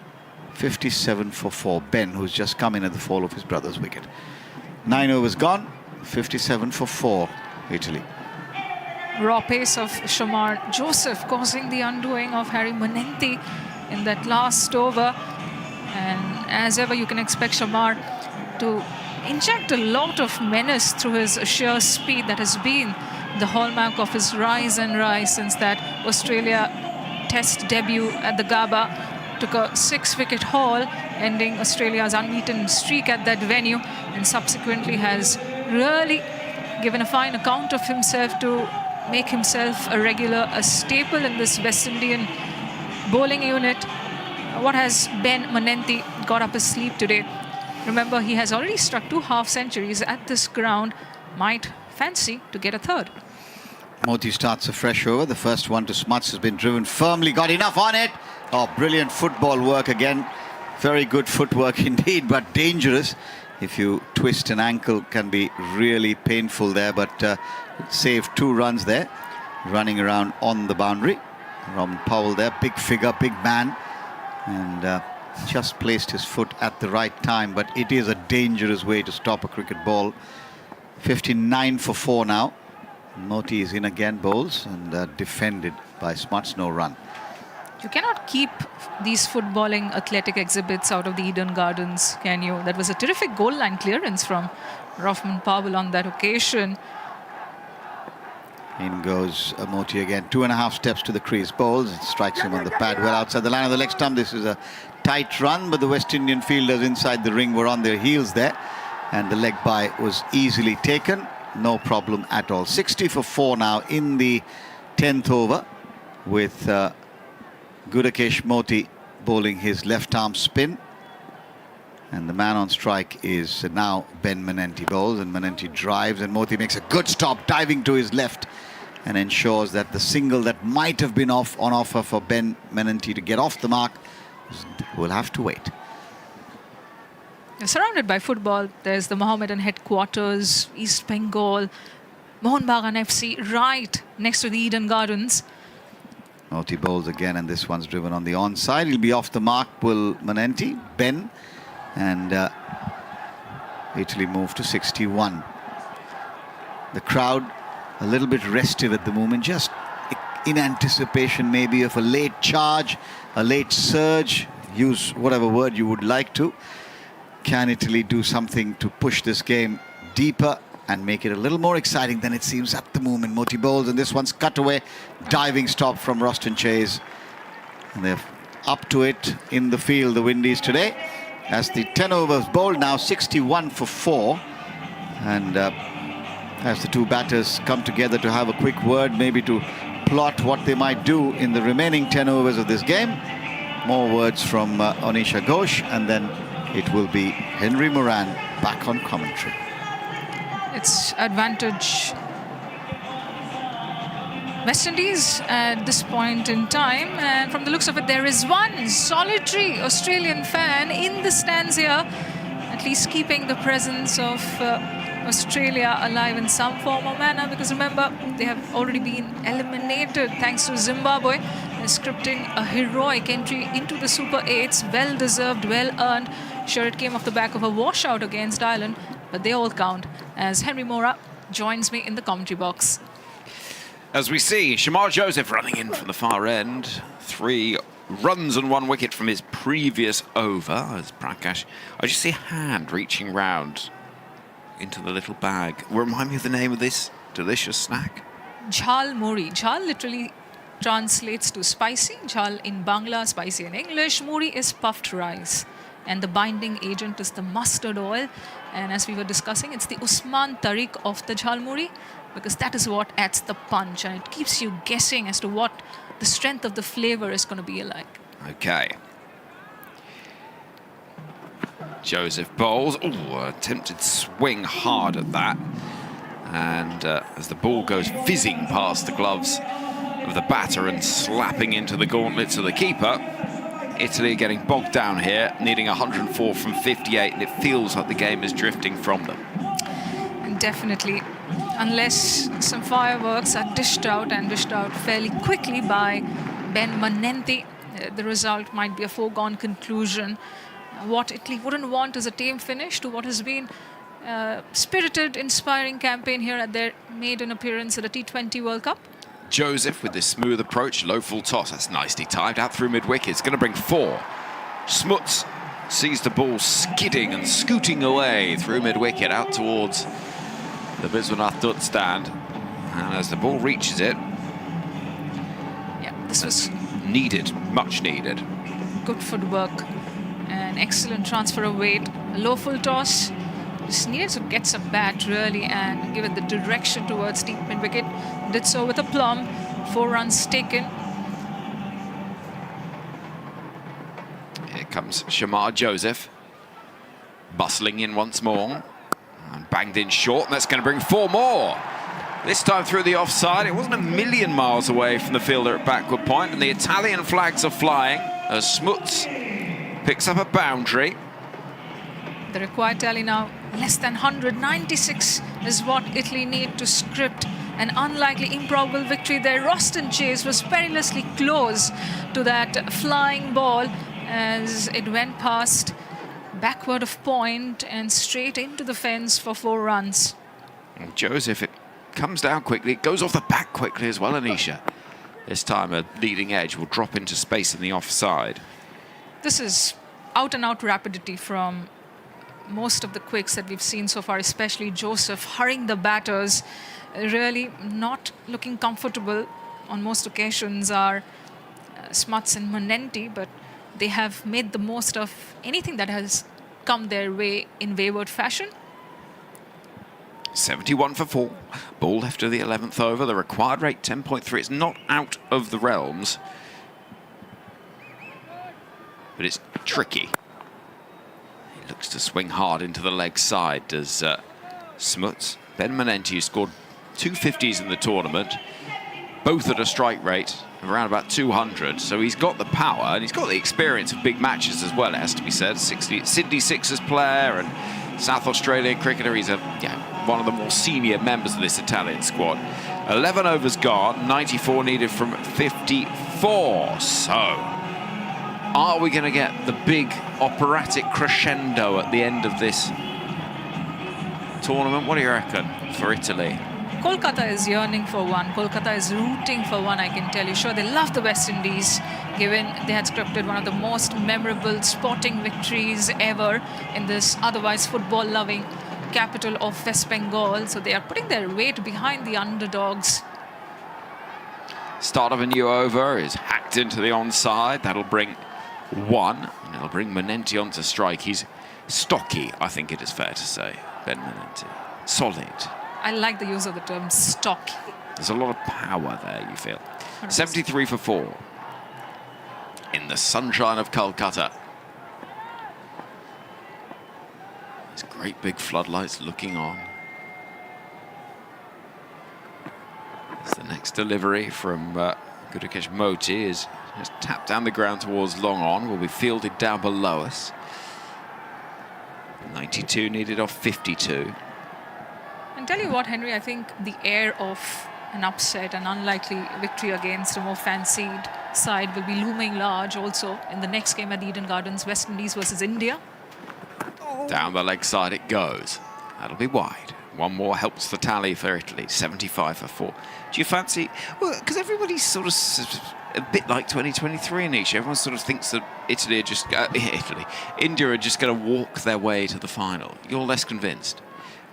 [SPEAKER 6] 57 for 4. Ben, who's just come in at the fall of his brother's wicket. 9 overs gone. 57 for 4, Italy.
[SPEAKER 5] Raw pace of Shamar Joseph causing the undoing of Harry Manenti in that last over. And as ever, you can expect Shamar to inject a lot of menace through his sheer speed that has been the hallmark of his rise and rise since that Australia Test debut at the Gabba. Took a 6-wicket haul, ending Australia's unbeaten streak at that venue, and subsequently has really given a fine account of himself to make himself a regular, a staple in this West Indian bowling unit. What has Ben Manenti got up his sleeve today? Remember, he has already struck 2 half-centuries at this ground. Might fancy to get a third.
[SPEAKER 6] Moti starts a fresh over. The first one to Smuts has been driven firmly, got enough on it. Oh, brilliant football work again. Very good footwork indeed, but dangerous. if you twist an ankle, can be really painful there, but saved 2 runs there, running around on the boundary. Robin Powell there, big figure, big man, and just placed his foot at the right time, but it is a dangerous way to stop a cricket ball. 59 for 4 now. Moti is in again, bowls, and defended by Smuts, no run.
[SPEAKER 5] You cannot keep these footballing athletic exhibits out of the Eden Gardens, can you? That was a terrific goal line clearance from Rahman Powell on that occasion.
[SPEAKER 6] In goes Moti again, 2.5 steps to the crease, bowls, it strikes him on the pad well outside the line of the leg stump. This is a tight run, but the West Indian fielders inside the ring were on their heels there, and the leg by was easily taken, no problem at all. 60 for 4 now in the 10th over, with Gudakesh Moti bowling his left arm spin, and the man on strike is now Ben Manenti. Bowls, and Manenti drives, and Moti makes a good stop, diving to his left, and ensures that the single that might have been on offer for Ben Manenti to get off the mark will have to wait.
[SPEAKER 5] You're surrounded by football. There's the Mohammedan headquarters, East Bengal, Mohun Bagan FC, right next to the Eden Gardens.
[SPEAKER 6] Moti bowls again, and this one's driven on the onside. He'll be off the mark, will Manenti, Ben, and Italy move to 61. The crowd a little bit restive at the moment, just in anticipation maybe of a late charge, a late surge, use whatever word you would like to. Can Italy do something to push this game deeper and make it a little more exciting than it seems at the moment? Moti bowls, and this one's cut away. Diving stop from Roston Chase. And they're up to it in the field, the Windies today, as the 10 overs bowled now 61 for 4. And as the two batters come together to have a quick word, maybe to plot what they might do in the remaining 10 overs of this game. More words from Onisha Ghosh, and then it will be Henry Moran back on commentary.
[SPEAKER 5] It's advantage West Indies at this point in time, and from the looks of it, there is one solitary Australian fan in the stands here, at least keeping the presence of Australia alive in some form or manner, because remember, they have already been eliminated thanks to Zimbabwe, scripting a heroic entry into the Super 8s, well deserved, well earned. Sure, it came off the back of a washout against Ireland, but they all count, as Henry Mora joins me in the commentary box.
[SPEAKER 3] As we see, Shamar Joseph running in from the far end. 3 runs and 1 wicket from his previous over. As Prakash, I just see a hand reaching round into the little bag. Remind me of the name of this delicious snack.
[SPEAKER 5] Jhal Muri. Jhal literally translates to spicy. Jhal in Bangla, spicy in English. Muri is puffed rice. And the binding agent is the mustard oil. And as we were discussing, it's the Usman Tariq of the Jhal Muri, because that is what adds the punch, and it keeps you guessing as to what the strength of the flavor is going to be like.
[SPEAKER 3] Okay. Joseph bowls. Oh, attempted swing hard at that. And as the ball goes fizzing past the gloves of the batter and slapping into the gauntlets of the keeper, Italy getting bogged down here, needing 104 from 58, and it feels like the game is drifting from them.
[SPEAKER 5] And definitely, unless some fireworks are dished out fairly quickly by Ben Manenti, the result might be a foregone conclusion. What Italy wouldn't want is a tame finish to what has been spirited, inspiring campaign here at their maiden appearance at the T20 World Cup.
[SPEAKER 3] Joseph with this smooth approach, low full toss, that's nicely timed out through mid-wicket. It's going to bring 4. Smuts sees the ball skidding and scooting away through mid-wicket out towards the Viswanath Dutt stand. And as the ball reaches it,
[SPEAKER 5] yeah, this was
[SPEAKER 3] needed, much needed.
[SPEAKER 5] Good footwork, an excellent transfer of weight, a low full toss. Just needed to get some bat really and give it the direction towards deep mid-wicket. Did so with aplomb. 4 runs taken.
[SPEAKER 3] Here comes Shamar Joseph, bustling in once more. And banged in short, and that's going to bring 4 more. This time through the offside. It wasn't a million miles away from the fielder at backward point, and the Italian flags are flying as Smuts picks up a boundary.
[SPEAKER 5] The required tally now less than 100. 96 is what Italy need to script an unlikely, improbable victory there. Roston Chase was perilously close to that flying ball as it went past backward of point and straight into the fence for 4 runs.
[SPEAKER 3] And Joseph, it comes down quickly. It goes off the back quickly as well, Anisha. This time a leading edge will drop into space in the offside.
[SPEAKER 5] This is out-and-out rapidity from most of the quicks that we've seen so far, especially Joseph hurrying the batters. Really not looking comfortable on most occasions are Smuts and Manenti, but they have made the most of anything that has come their way in wayward fashion.
[SPEAKER 3] 71 for 4. Ball left to the 11th over. The required rate 10.3. It's not out of the realms, but it's tricky. He looks to swing hard into the leg side, does Smuts. Ben Manenti, who scored 250s in the tournament, both at a strike rate of around about 200. So he's got the power and he's got the experience of big matches as well, it has to be said. Sydney Sixers player and South Australian cricketer. He's one of the more senior members of this Italian squad. 11 overs gone, 94 needed from 54. So are we going to get the big operatic crescendo at the end of this tournament? What do you reckon for Italy?
[SPEAKER 5] Kolkata is yearning for one. Kolkata is rooting for one, I can tell you. Sure, they love the West Indies, given they had scripted one of the most memorable sporting victories ever in this otherwise football-loving capital of West Bengal. So they are putting their weight behind the underdogs.
[SPEAKER 3] Start of a new over is hacked into the onside. That'll bring 1, and it'll bring Manenti onto strike. He's stocky, I think it is fair to say, Ben Manenti. Solid.
[SPEAKER 5] I like the use of the term stocky.
[SPEAKER 3] There's a lot of power there, you feel. 73 for 4. In the sunshine of Kolkata. There's great big floodlights looking on. As the next delivery from Gudakesh Moti is just tapped down the ground towards long on. Will be fielded down below us. 92 needed off 52.
[SPEAKER 5] And tell you what, Henry, I think the air of an upset, an unlikely victory against a more fancied side will be looming large also in the next game at the Eden Gardens, West Indies versus India.
[SPEAKER 3] Down the leg side it goes. That'll be wide. One more helps the tally for Italy, 75 for 4. Do you fancy... Well, because everybody's sort of a bit like 2023, Anisha. Everyone sort of thinks that India are just going to walk their way to the final. You're less convinced.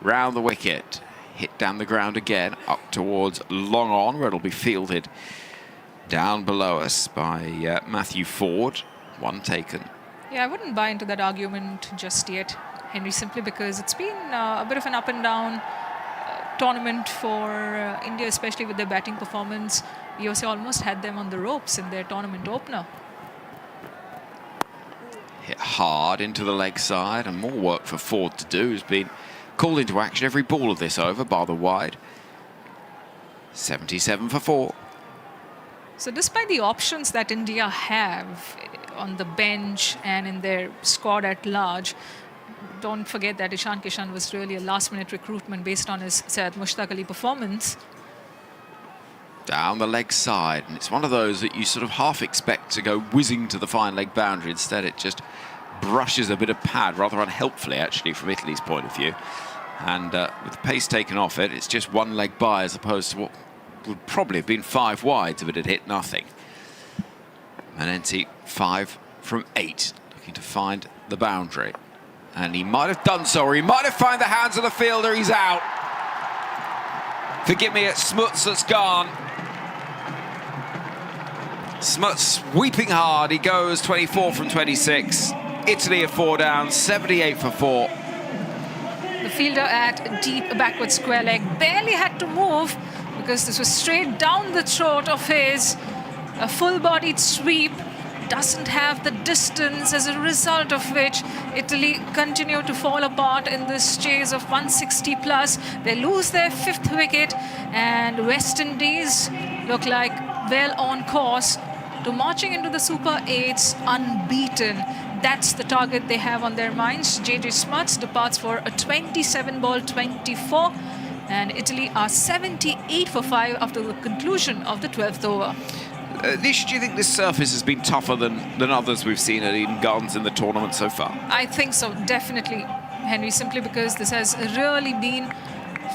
[SPEAKER 3] Round the wicket, hit down the ground again, up towards long on, where it'll be fielded down below us by Matthew Ford. 1 taken.
[SPEAKER 5] Yeah, I wouldn't buy into that argument just yet, Henry, simply because it's been a bit of an up and down tournament for India, especially with their batting performance. USA almost had them on the ropes in their tournament opener.
[SPEAKER 3] Hit hard into the leg side, and more work for Ford to do. Has been called into action every ball of this over, bar the wide. 77 for 4.
[SPEAKER 5] So despite the options that India have on the bench and in their squad at large, don't forget that Ishan Kishan was really a last-minute recruitment based on his Syed Mushtaq Ali performance.
[SPEAKER 3] Down the leg side, and it's one of those that you sort of half expect to go whizzing to the fine leg boundary. Instead, it just brushes a bit of pad, rather unhelpfully, actually, from Italy's point of view. And with the pace taken off it, it's just 1 leg by, as opposed to what would probably have been 5 wides if it had hit nothing. Manenti 5 from 8, looking to find the boundary. And he might have done so, or he might have found the hands of the fielder. He's out. Forgive me, it's Smuts that's gone. Smuts sweeping hard. He goes 24 from 26. Italy are 4 down, 78 for 4.
[SPEAKER 5] The fielder at deep backward square leg barely had to move because this was straight down the throat of his. A full-bodied sweep, doesn't have the distance, as a result of which Italy continue to fall apart in this chase of 160 plus. They lose their 5th wicket, and West Indies look like well on course to marching into the Super 8s unbeaten. that's the target they have on their minds. JJ Smuts departs for a 27-ball 24, and Italy are 78 for 5 after the conclusion of the 12th over.
[SPEAKER 3] Nish, do you think this surface has been tougher than others we've seen at Eden Gardens in the tournament so far?
[SPEAKER 5] I think so, definitely, Henry, simply because this has really been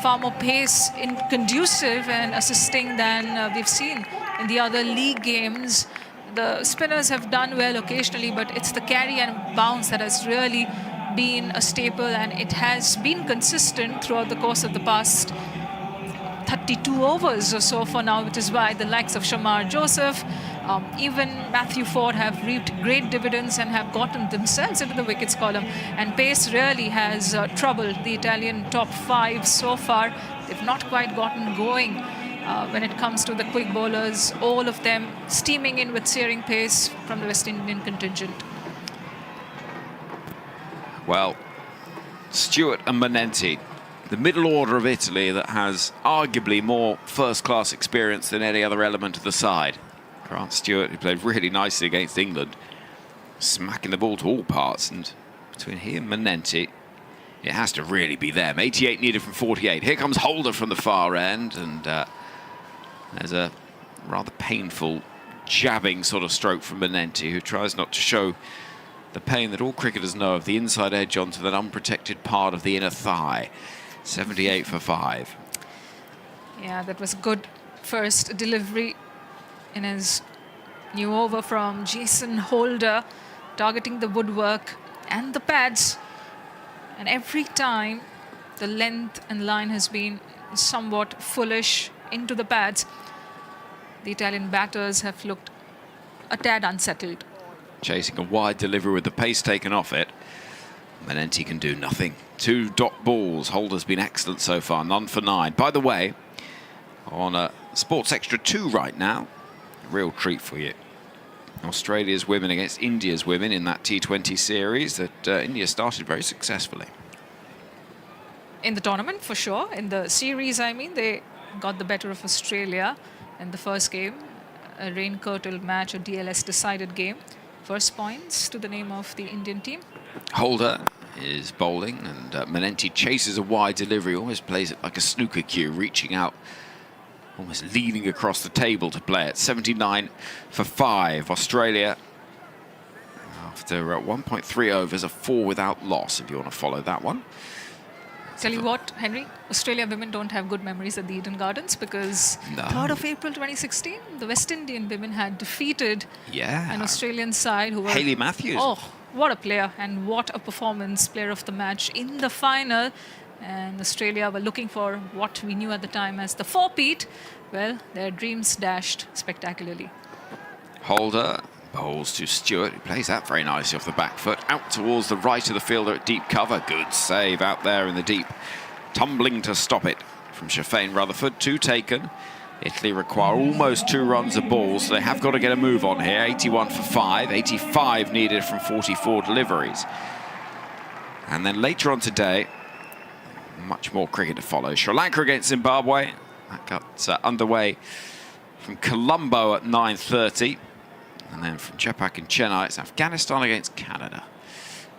[SPEAKER 5] far more pace in conducive and assisting than we've seen in the other league games. The spinners have done well occasionally, but it's the carry and bounce that has really been a staple, and it has been consistent throughout the course of the past 32 overs or so for now, which is why the likes of Shamar Joseph, even Matthew Ford have reaped great dividends and have gotten themselves into the wickets column. And pace really has troubled the Italian top 5 so far. They've not quite gotten going when it comes to the quick bowlers, all of them steaming in with searing pace from the West Indian contingent.
[SPEAKER 3] Well, Stewart and Manenti, the middle order of Italy that has arguably more first-class experience than any other element of the side. Grant Stewart, who played really nicely against England, smacking the ball to all parts, and between he and Manenti, it has to really be them. 88 needed from 48. Here comes Holder from the far end, and there's a rather painful jabbing sort of stroke from Manenti, who tries not to show the pain that all cricketers know of, the inside edge onto that unprotected part of the inner thigh. 78 for 5.
[SPEAKER 5] Yeah, that was good first delivery in his new over from Jason Holder, targeting the woodwork and the pads. And every time the length and line has been somewhat foolish into the pads, the Italian batters have looked a tad unsettled.
[SPEAKER 3] Chasing a wide delivery with the pace taken off it. Manenti can do nothing. 2 dot balls. Holder's been excellent so far. None for 9. By the way, on a Sports Extra 2 right now, a real treat for you. Australia's women against India's women in that T20 series that India started very successfully.
[SPEAKER 5] In the tournament, for sure. In the series, I mean, they got the better of Australia in the first game. A rain-curtailed match, a DLS decided game. First points to the name of the Indian team.
[SPEAKER 3] Holder is bowling, and Manenti chases a wide delivery, almost plays it like a snooker cue, reaching out, almost leaning across the table to play it. 79 for 5. Australia, after 1.3 overs, a 4 without loss, if you want to follow that one.
[SPEAKER 5] Tell you what, Henry, Australia women don't have good memories at the Eden Gardens, because 3rd of April 2016, the West Indian women had defeated an Australian side who were...
[SPEAKER 3] Hayley Matthews.
[SPEAKER 5] Oh, what a player and what a performance, player of the match in the final. And Australia were looking for what we knew at the time as the four-peat. Well, their dreams dashed spectacularly.
[SPEAKER 3] Holder bowls to Stewart, who plays that very nicely off the back foot, out towards the right of the fielder at deep cover. Good save out there in the deep. Tumbling to stop it from Sherfane Rutherford. 2 taken. Italy require almost 2 runs of balls, so they have got to get a move on here. 81 for 5. 85 needed from 44 deliveries. And then later on today, much more cricket to follow. Sri Lanka against Zimbabwe. That got underway from Colombo at 9:30. And then from Chepak and Chennai, it's Afghanistan against Canada.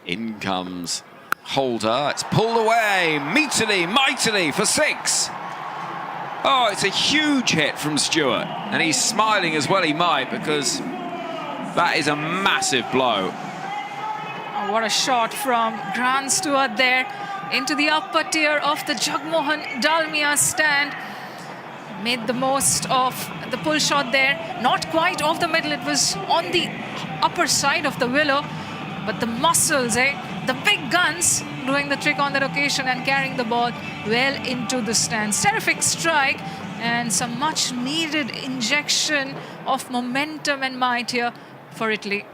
[SPEAKER 3] In comes Holder. It's pulled away, meatily, mightily for 6. Oh, it's a huge hit from Stewart. And he's smiling as well he might, because that is a massive blow.
[SPEAKER 5] Oh, what a shot from Grant Stewart there into the upper tier of the Jagmohan Dalmia stand. Made the most of the pull shot there. Not quite off the middle, it was on the upper side of the willow. But the muscles, the big guns doing the trick on that occasion and carrying the ball well into the stands. Terrific strike and some much needed injection of momentum and might here for Italy.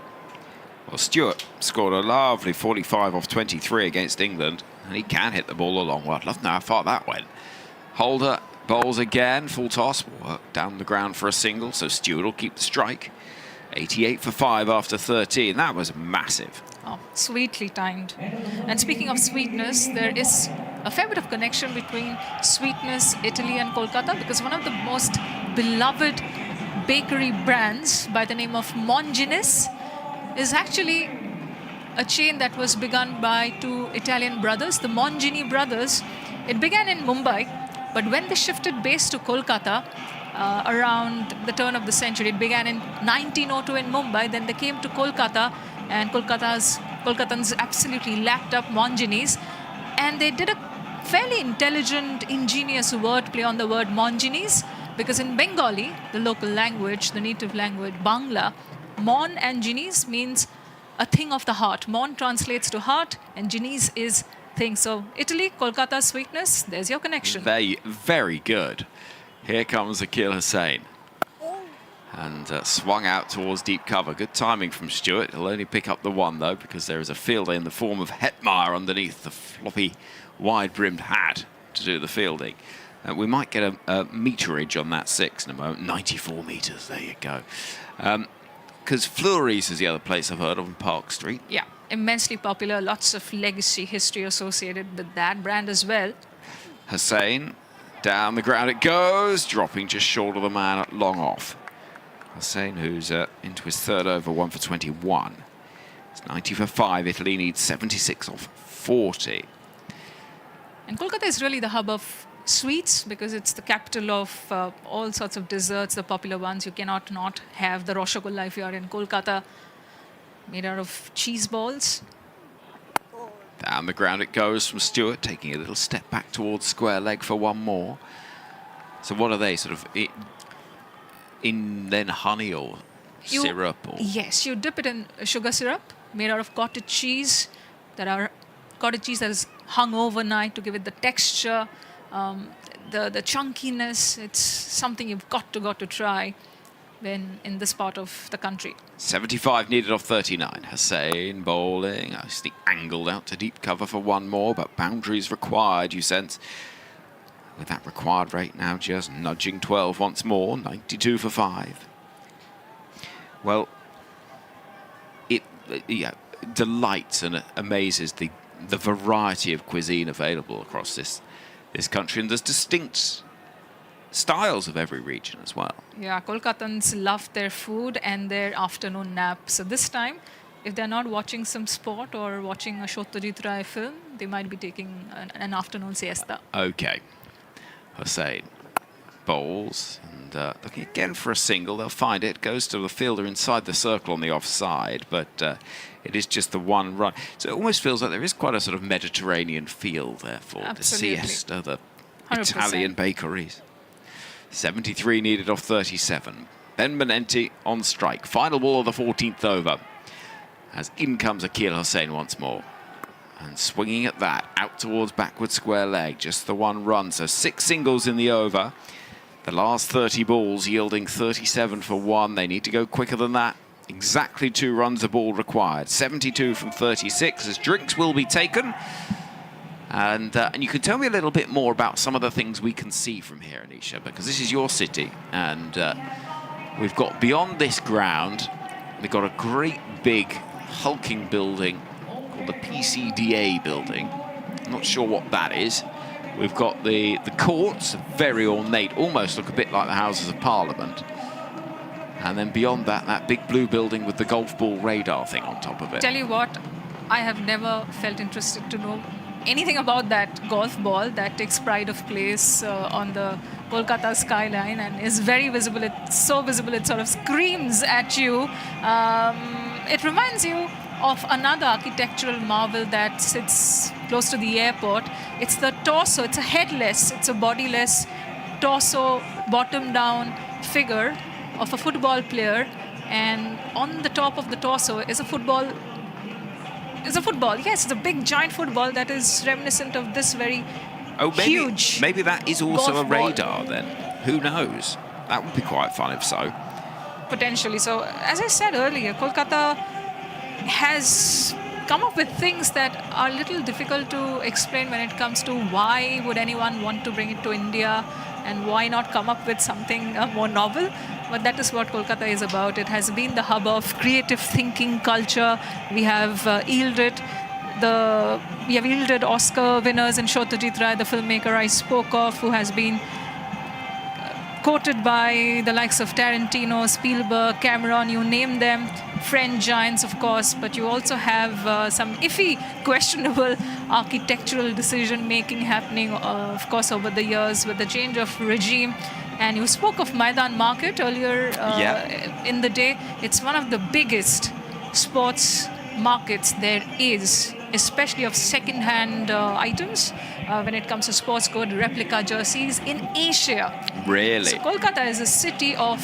[SPEAKER 3] Well, Stewart scored a lovely 45 off 23 against England, and he can hit the ball a long way. I'd love to know how far that went. Holder bowls again, full toss, work down the ground for a single, so Stewart will keep the strike. 88 for 5 after 13. That was massive.
[SPEAKER 5] Oh, sweetly timed. And speaking of sweetness, there is a fair bit of connection between Sweetness, Italy and Kolkata, because one of the most beloved bakery brands by the name of Monginis is actually a chain that was begun by two Italian brothers, the Mongini brothers. It began in Mumbai, but when they shifted base to Kolkata around the turn of the century, it began in 1902 in Mumbai, then they came to Kolkata, and Kolkatans absolutely lapped up Monginis, and they did a fairly intelligent, ingenious wordplay on the word Monginis, because in Bengali, the local language, the native language, Bangla, Mon and Ginis means a thing of the heart. Mon translates to heart, and Ginis is thing. So Italy, Kolkata sweetness, there's your connection.
[SPEAKER 3] Very, very good. Here comes Akil Hussain. And swung out towards deep cover. Good timing from Stewart. He'll only pick up the one, though, because there is a fielder in the form of Hetmyer underneath the floppy, wide-brimmed hat to do the fielding. We might get a meterage on that 6 in a moment. 94 metres, there you go. Because Fleury's is the other place I've heard of in Park Street.
[SPEAKER 5] Yeah, immensely popular. Lots of legacy, history associated with that brand as well.
[SPEAKER 3] Hussain, down the ground it goes, dropping just short of the man at long off. Hussain, who's into his third over, 1 for 21. It's 90 for 5. Italy needs 76 off 40.
[SPEAKER 5] And Kolkata is really the hub of sweets, because it's the capital of all sorts of desserts, the popular ones. You cannot not have the Rasgulla if you are in Kolkata, made out of cheese balls.
[SPEAKER 3] Down the ground it goes from Stewart, taking a little step back towards square leg for one more. So what are they, sort of in then honey or syrup? Or?
[SPEAKER 5] Yes, you dip it in sugar syrup made out of cottage cheese. Cottage cheese that is hung overnight to give it the texture, the chunkiness. It's something you've got to try when in this part of the country.
[SPEAKER 3] 75 needed off 39. Hussain bowling. Nicely angled out to deep cover for one more, but boundaries required, you sense. With that required rate now just nudging 12 once more. 92 for 5. Well, it delights and amazes the variety of cuisine available across this country, and there's distinct styles of every region as well.
[SPEAKER 5] Yeah, Kolkatans love their food and their afternoon nap. So this time, if they're not watching some sport or watching a Satyajit Ray film, they might be taking an afternoon siesta.
[SPEAKER 3] Okay. Hussain bowls, and looking again for a single. They'll find it. Goes to the fielder inside the circle on the offside, but it is just the one run. So it almost feels like there is quite a sort of Mediterranean feel there for
[SPEAKER 5] Absolutely.
[SPEAKER 3] the siesta, the
[SPEAKER 5] 100%.
[SPEAKER 3] Italian bakeries. 73 needed off 37. Ben Manenti on strike. Final ball of the 14th over. As in comes Akil Hussain once more. And swinging at that, out towards backward square leg. Just the one run. So 6 singles in the over. The last 30 balls yielding 37 for 1. They need to go quicker than that. Exactly 2 runs a ball required. 72 from 36 as drinks will be taken. And you can tell me a little bit more about some of the things we can see from here, Anisha, because this is your city. And we've got beyond this ground, we've got a great big hulking building called the PCDA building. I'm not sure what that is. We've got the courts, very ornate, almost look a bit like the Houses of Parliament. And then beyond that, that big blue building with the golf ball radar thing on top of it.
[SPEAKER 5] Tell you what, I have never felt interested to know anything about that golf ball that takes pride of place on the Kolkata skyline and is very visible. It's so visible it sort of screams at you. It reminds you of another architectural marvel that sits close to the airport. It's the torso. It's a headless, it's a bodiless torso, bottom down figure of a football player, and on the top of the torso is a football. Yes, it's a big giant football that is reminiscent of this very huge.
[SPEAKER 3] Maybe that is also a radar
[SPEAKER 5] ball.
[SPEAKER 3] then. Who knows? That would be quite fun if so.
[SPEAKER 5] Potentially. So, as I said earlier, Kolkata has come up with things that are a little difficult to explain when it comes to why would anyone want to bring it to India and why not come up with something more novel. But that is what Kolkata is about. It has been the hub of creative thinking culture. We have yielded Oscar winners in Satyajit Ray, the filmmaker I spoke of, who has been quoted by the likes of Tarantino, Spielberg, Cameron, you name them, French giants, of course, but you also have some iffy, questionable architectural decision-making happening, of course, over the years with the change of regime. And you spoke of Maidan Market earlier in the day. It's one of the biggest sports markets there is, especially of second-hand items when it comes to sports good replica jerseys in Asia.
[SPEAKER 3] Really?
[SPEAKER 5] So Kolkata is a city of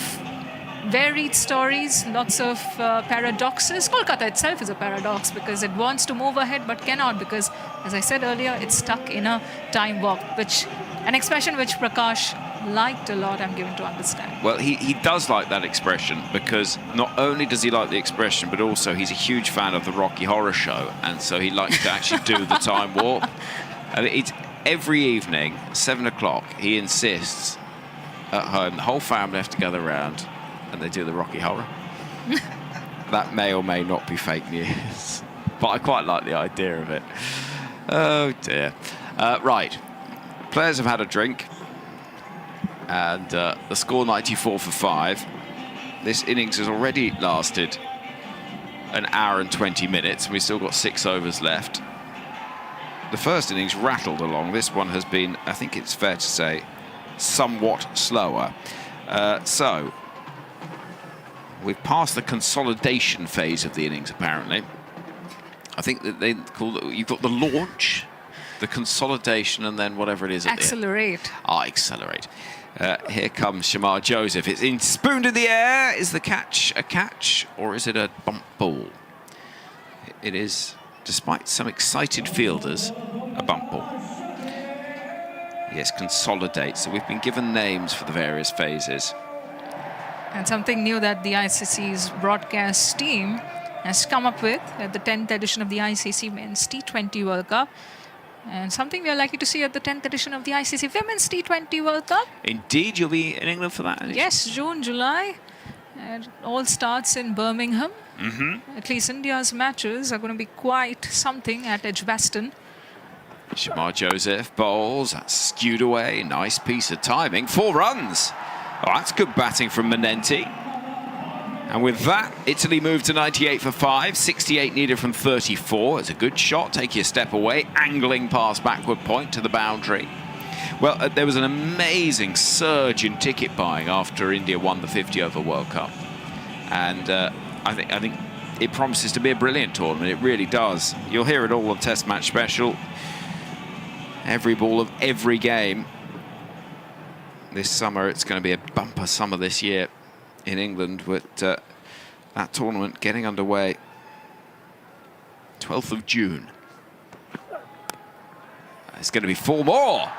[SPEAKER 5] varied stories, lots of paradoxes. Kolkata itself is a paradox because it wants to move ahead but cannot because, as I said earlier, it's stuck in a time warp, which an expression which Prakash liked a lot, I'm given to understand.
[SPEAKER 3] Well, he does like that expression because not only does he like the expression, but also he's a huge fan of the Rocky Horror Show, and so he likes to actually do the time warp. And it's every evening, 7 o'clock, he insists at home, the whole family have to gather around and they do the Rocky Horror. That may or may not be fake news, but I quite like the idea of it. Oh dear. Right, players have had a drink. And the score 94 for 5. This innings has already lasted an hour and 20 minutes. And we've still got 6 overs left. The first innings rattled along. This one has been, I think it's fair to say, somewhat slower. So we've passed the consolidation phase of the innings, apparently. I think that they call it, you've got the launch, the consolidation, and then whatever it is at
[SPEAKER 5] Accelerate.
[SPEAKER 3] the end. Accelerate. Here comes Shamar Joseph. It's in, spooned in the air. Is the catch a catch or is it a bump ball? It is, despite some excited fielders, a bump ball. Yes, consolidate. So we've been given names for the various phases.
[SPEAKER 5] And something new that the ICC's broadcast team has come up with at the 10th edition of the ICC Men's T20 World Cup. And something we are likely to see at the 10th edition of the ICC Women's T20 World Cup.
[SPEAKER 3] Indeed, you'll be in England for that.
[SPEAKER 5] Yes, June, July. And it all starts in Birmingham. At least India's matches are going to be quite something at Edgbaston.
[SPEAKER 3] Shamar Joseph bowls. That's skewed away. Nice piece of timing. 4 runs. Oh, that's good batting from Manenti. And with that, Italy moved to 98 for 5. 68 needed from 34. It's a good shot. Take your step away. Angling pass backward point to the boundary. Well, there was an amazing surge in ticket buying after India won the 50-over World Cup. And I think it promises to be a brilliant tournament. It really does. You'll hear it all on Test Match Special. Every ball of every game. This summer, it's going to be a bumper summer this year in England, with that tournament getting underway 12th of June. It's going to be 4 more.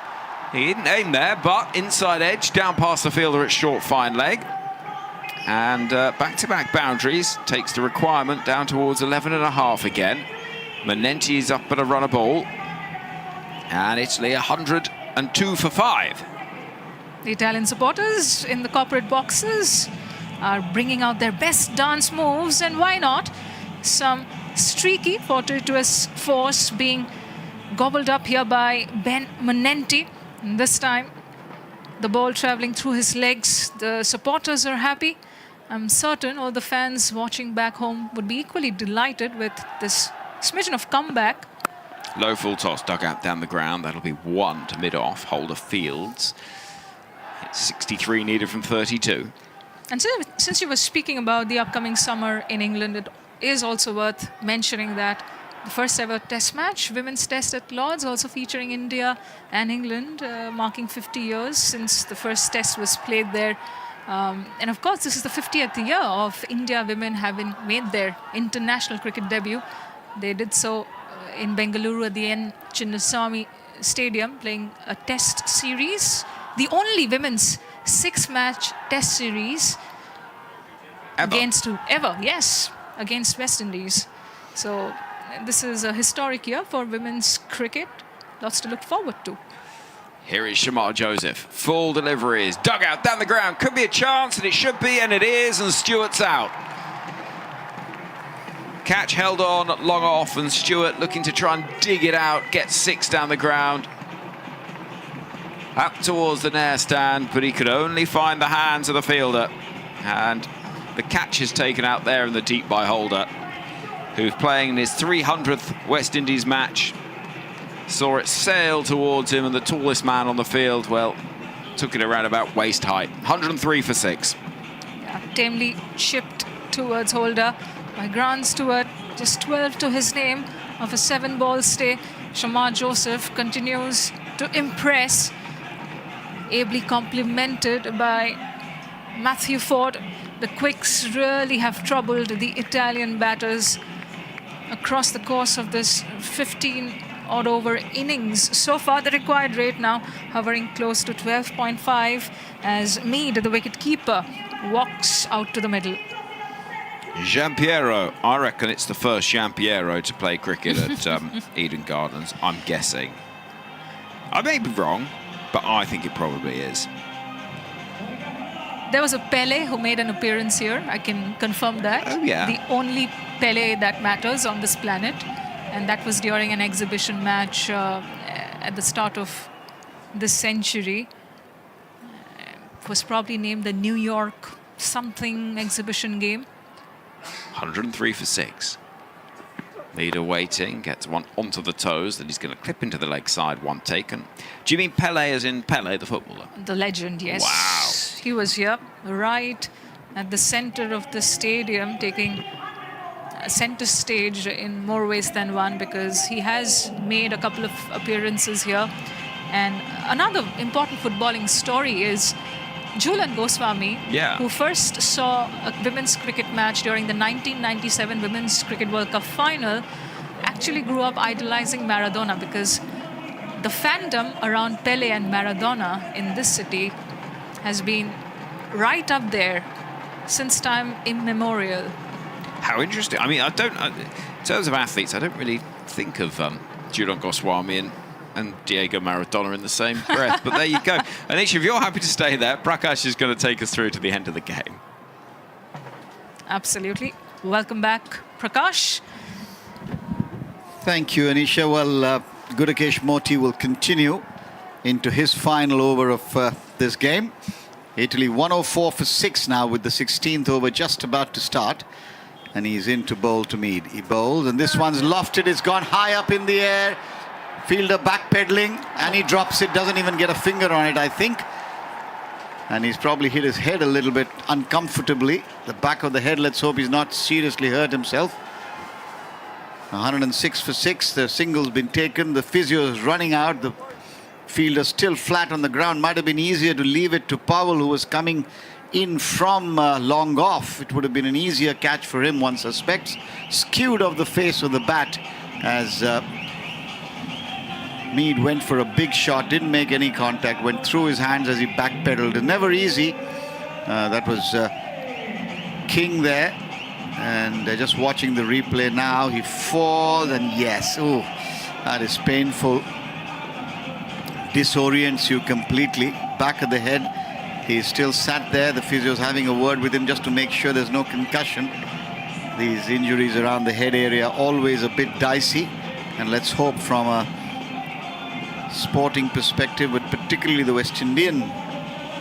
[SPEAKER 3] He didn't aim there, but inside edge, down past the fielder at short fine leg. And back-to-back boundaries takes the requirement down towards 11.5 again. Manenti's up at a runner ball. And Italy 102 for 5.
[SPEAKER 5] The Italian supporters in the corporate boxes are bringing out their best dance moves, and why not? Some streaky, fortuitous force being gobbled up here by Ben Manenti. And this time, the ball traveling through his legs. The supporters are happy. I'm certain all the fans watching back home would be equally delighted with this smidgen of comeback.
[SPEAKER 3] Low full toss, dug out down the ground. That'll be 1 to mid-off, Holder Fields. It's 63 needed from 32.
[SPEAKER 5] And since you were speaking about the upcoming summer in England, it is also worth mentioning that the first ever test match, women's test at Lord's, also featuring India and England, marking 50 years since the first test was played there. And of course, this is the 50th year of India women having made their international cricket debut. They did so in Bengaluru at the N. Chinnaswamy Stadium, playing a test series. The only women's 6-match test series against West Indies. So this is a historic year for women's cricket. Lots to look forward to.
[SPEAKER 3] Here is Shamar Joseph. Full deliveries. Dug out down the ground. Could be a chance, and it should be, and it is, and Stewart's out. Catch held on, long off, and Stewart looking to try and dig it out, get 6 down the ground. Up towards the Nair stand, but he could only find the hands of the fielder. And The catch is taken out there in the deep by Holder, who's playing in his 300th West Indies match. Saw it sail towards him, and the tallest man on the field, well, took it around about waist height. 103 for 6.
[SPEAKER 5] Yeah, tamely chipped towards Holder by Grant Stewart. Just 12 to his name of a 7-ball stay. Shamar Joseph continues to impress, ably complemented by Matthew Ford. The quicks really have troubled the Italian batters across the course of this 15-odd over innings. So far, the required rate now hovering close to 12.5 as Mead, the wicket-keeper, walks out to the middle.
[SPEAKER 3] Giampiero, I reckon it's the first Giampiero to play cricket at Eden Gardens, I'm guessing. I may be wrong, but I think it probably is.
[SPEAKER 5] There was a Pele who made an appearance here. I can confirm that.
[SPEAKER 3] Oh, yeah.
[SPEAKER 5] The only Pele that matters on this planet. And that was during an exhibition match at the start of this century. It was probably named the New York something exhibition game.
[SPEAKER 3] 103 for 6. Leader waiting, gets one onto the toes, then he's going to clip into the leg side, one taken. Do you mean Pele as in Pele, the footballer?
[SPEAKER 5] The legend, yes.
[SPEAKER 3] Wow.
[SPEAKER 5] He was here, right at the center of the stadium, taking center stage in more ways than one, because he has made a couple of appearances here. And another important footballing story is Jhulan Goswami, who first saw a women's cricket match during the 1997 Women's Cricket World Cup final, actually grew up idolizing Maradona, because the fandom around Pele and Maradona in this city has been right up there since time immemorial.
[SPEAKER 3] How interesting. I mean, in terms of athletes, I don't really think of Jhulan Goswami and Diego Maradona in the same breath. But there you go. Anisha, if you're happy to stay there, Prakash is going to take us through to the end of the game.
[SPEAKER 5] Absolutely. Welcome back, Prakash.
[SPEAKER 6] Thank you, Anisha. Well, Gudakesh Moti will continue into his final over of this game. Italy 104 for 6 now, with the 16th over just about to start. And he's in to bowl to Mead. He bowls, and this one's lofted. It's gone high up in the air. Fielder backpedaling, and he drops it. Doesn't even get a finger on it, I think. And he's probably hit his head a little bit uncomfortably. The back of the head. Let's hope he's not seriously hurt himself. 106 for 6. The single's been taken. The physio is running out. The fielder still flat on the ground. Might have been easier to leave it to Powell, who was coming in from long off. It would have been an easier catch for him, one suspects. Skewed off the face of the bat as Mead went for a big shot, didn't make any contact, went through his hands as he backpedaled. Never easy. That was King there. And just watching the replay now, he falls, and yes, oh, that is painful. Disorients you completely. Back of the head. He's still sat there. The physio's having a word with him just to make sure there's no concussion. These injuries around the head area always a bit dicey. And let's hope from a sporting perspective, but particularly the West Indian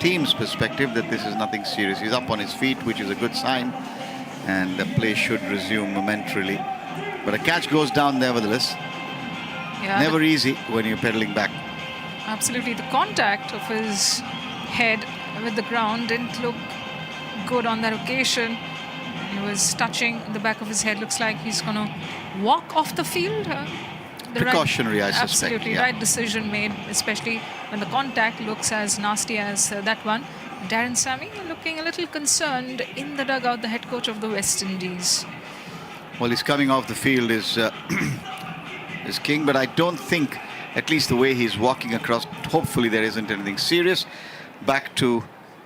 [SPEAKER 6] team's perspective, that this is nothing serious. He's up on his feet, which is a good sign. And the play should resume momentarily. But a catch goes down nevertheless.
[SPEAKER 5] Yeah,
[SPEAKER 6] never easy when you're pedaling back.
[SPEAKER 5] Absolutely. The contact of his head with the ground didn't look good on that occasion. He was touching the back of his head. Looks like he's going to walk off the field.
[SPEAKER 6] Precautionary, I suspect.
[SPEAKER 5] Absolutely,
[SPEAKER 6] yeah.
[SPEAKER 5] Right decision made, especially when the contact looks as nasty as that one. Darren Sammy looking a little concerned in the dugout, the head coach of the West Indies.
[SPEAKER 6] Well, he's coming off the field is King, but I don't think, at least the way he's walking across, hopefully there isn't anything serious. Back to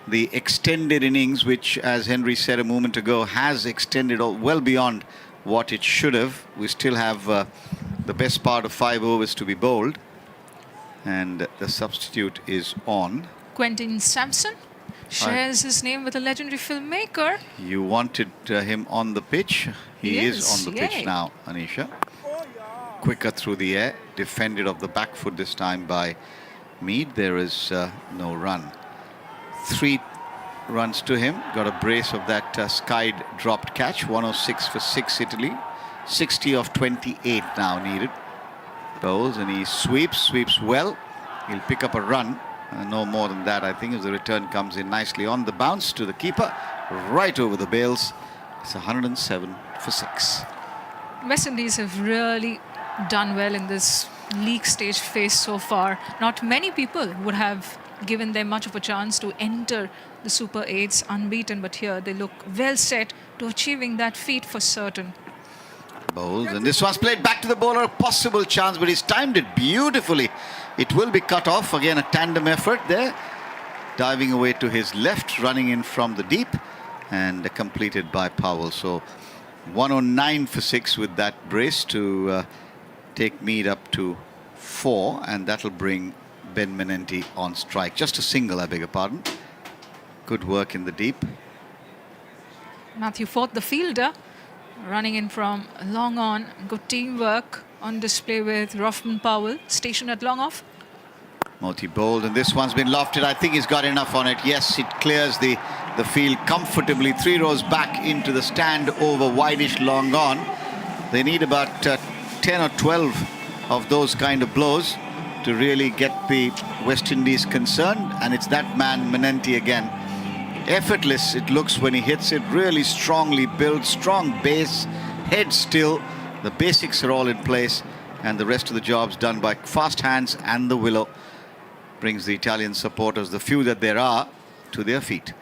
[SPEAKER 6] the extended innings, which, as Henry said a moment ago, has extended well beyond what it should have. We still have the best part of 5 overs to be bowled. And the substitute is on.
[SPEAKER 5] Quentin Sampson shares his name with a legendary filmmaker.
[SPEAKER 6] You wanted him on the pitch. He is on the pitch now, Anisha. Quicker through the air. Defended off the back foot this time by Mead. There is no run. 3 runs to him. Got a brace of that skied dropped catch. 106 for 6 Italy. 60 of 28 now needed. Bowls and he sweeps well. He'll pick up a run. No more than that, I think, as the return comes in nicely on the bounce to the keeper. Right over the bails. It's 107 for 6.
[SPEAKER 5] West Indies have really done well in this league stage phase so far. Not many people would have given them much of a chance to enter the Super 8s unbeaten, but here they look well set to achieving that feat for certain.
[SPEAKER 6] Bowls, and this one's played back to the bowler. Possible chance, but he's timed it beautifully. It will be cut off. Again, a tandem effort there. Diving away to his left, running in from the deep, and completed by Powell. So 109 for 6 with that brace to take Mead up to 4, and that'll bring Ben Manenti on strike. Just a single, I beg your pardon. Good work in the deep.
[SPEAKER 5] Matthew Forth, the fielder, running in from long on. Good teamwork on display with Rothman Powell, stationed at long off.
[SPEAKER 6] Moti bowled, and this one's been lofted. I think he's got enough on it. Yes, it clears the field comfortably. 3 rows back into the stand over wideish long on. They need about 10 or 12 of those kind of blows to really get the West Indies concerned. And it's that man, Manenti, again. Effortless it looks when he hits it. Really strongly built, strong base, head still. The basics are all in place, and the rest of the job's done by fast hands and the willow. Brings the Italian supporters, the few that there are, to their feet.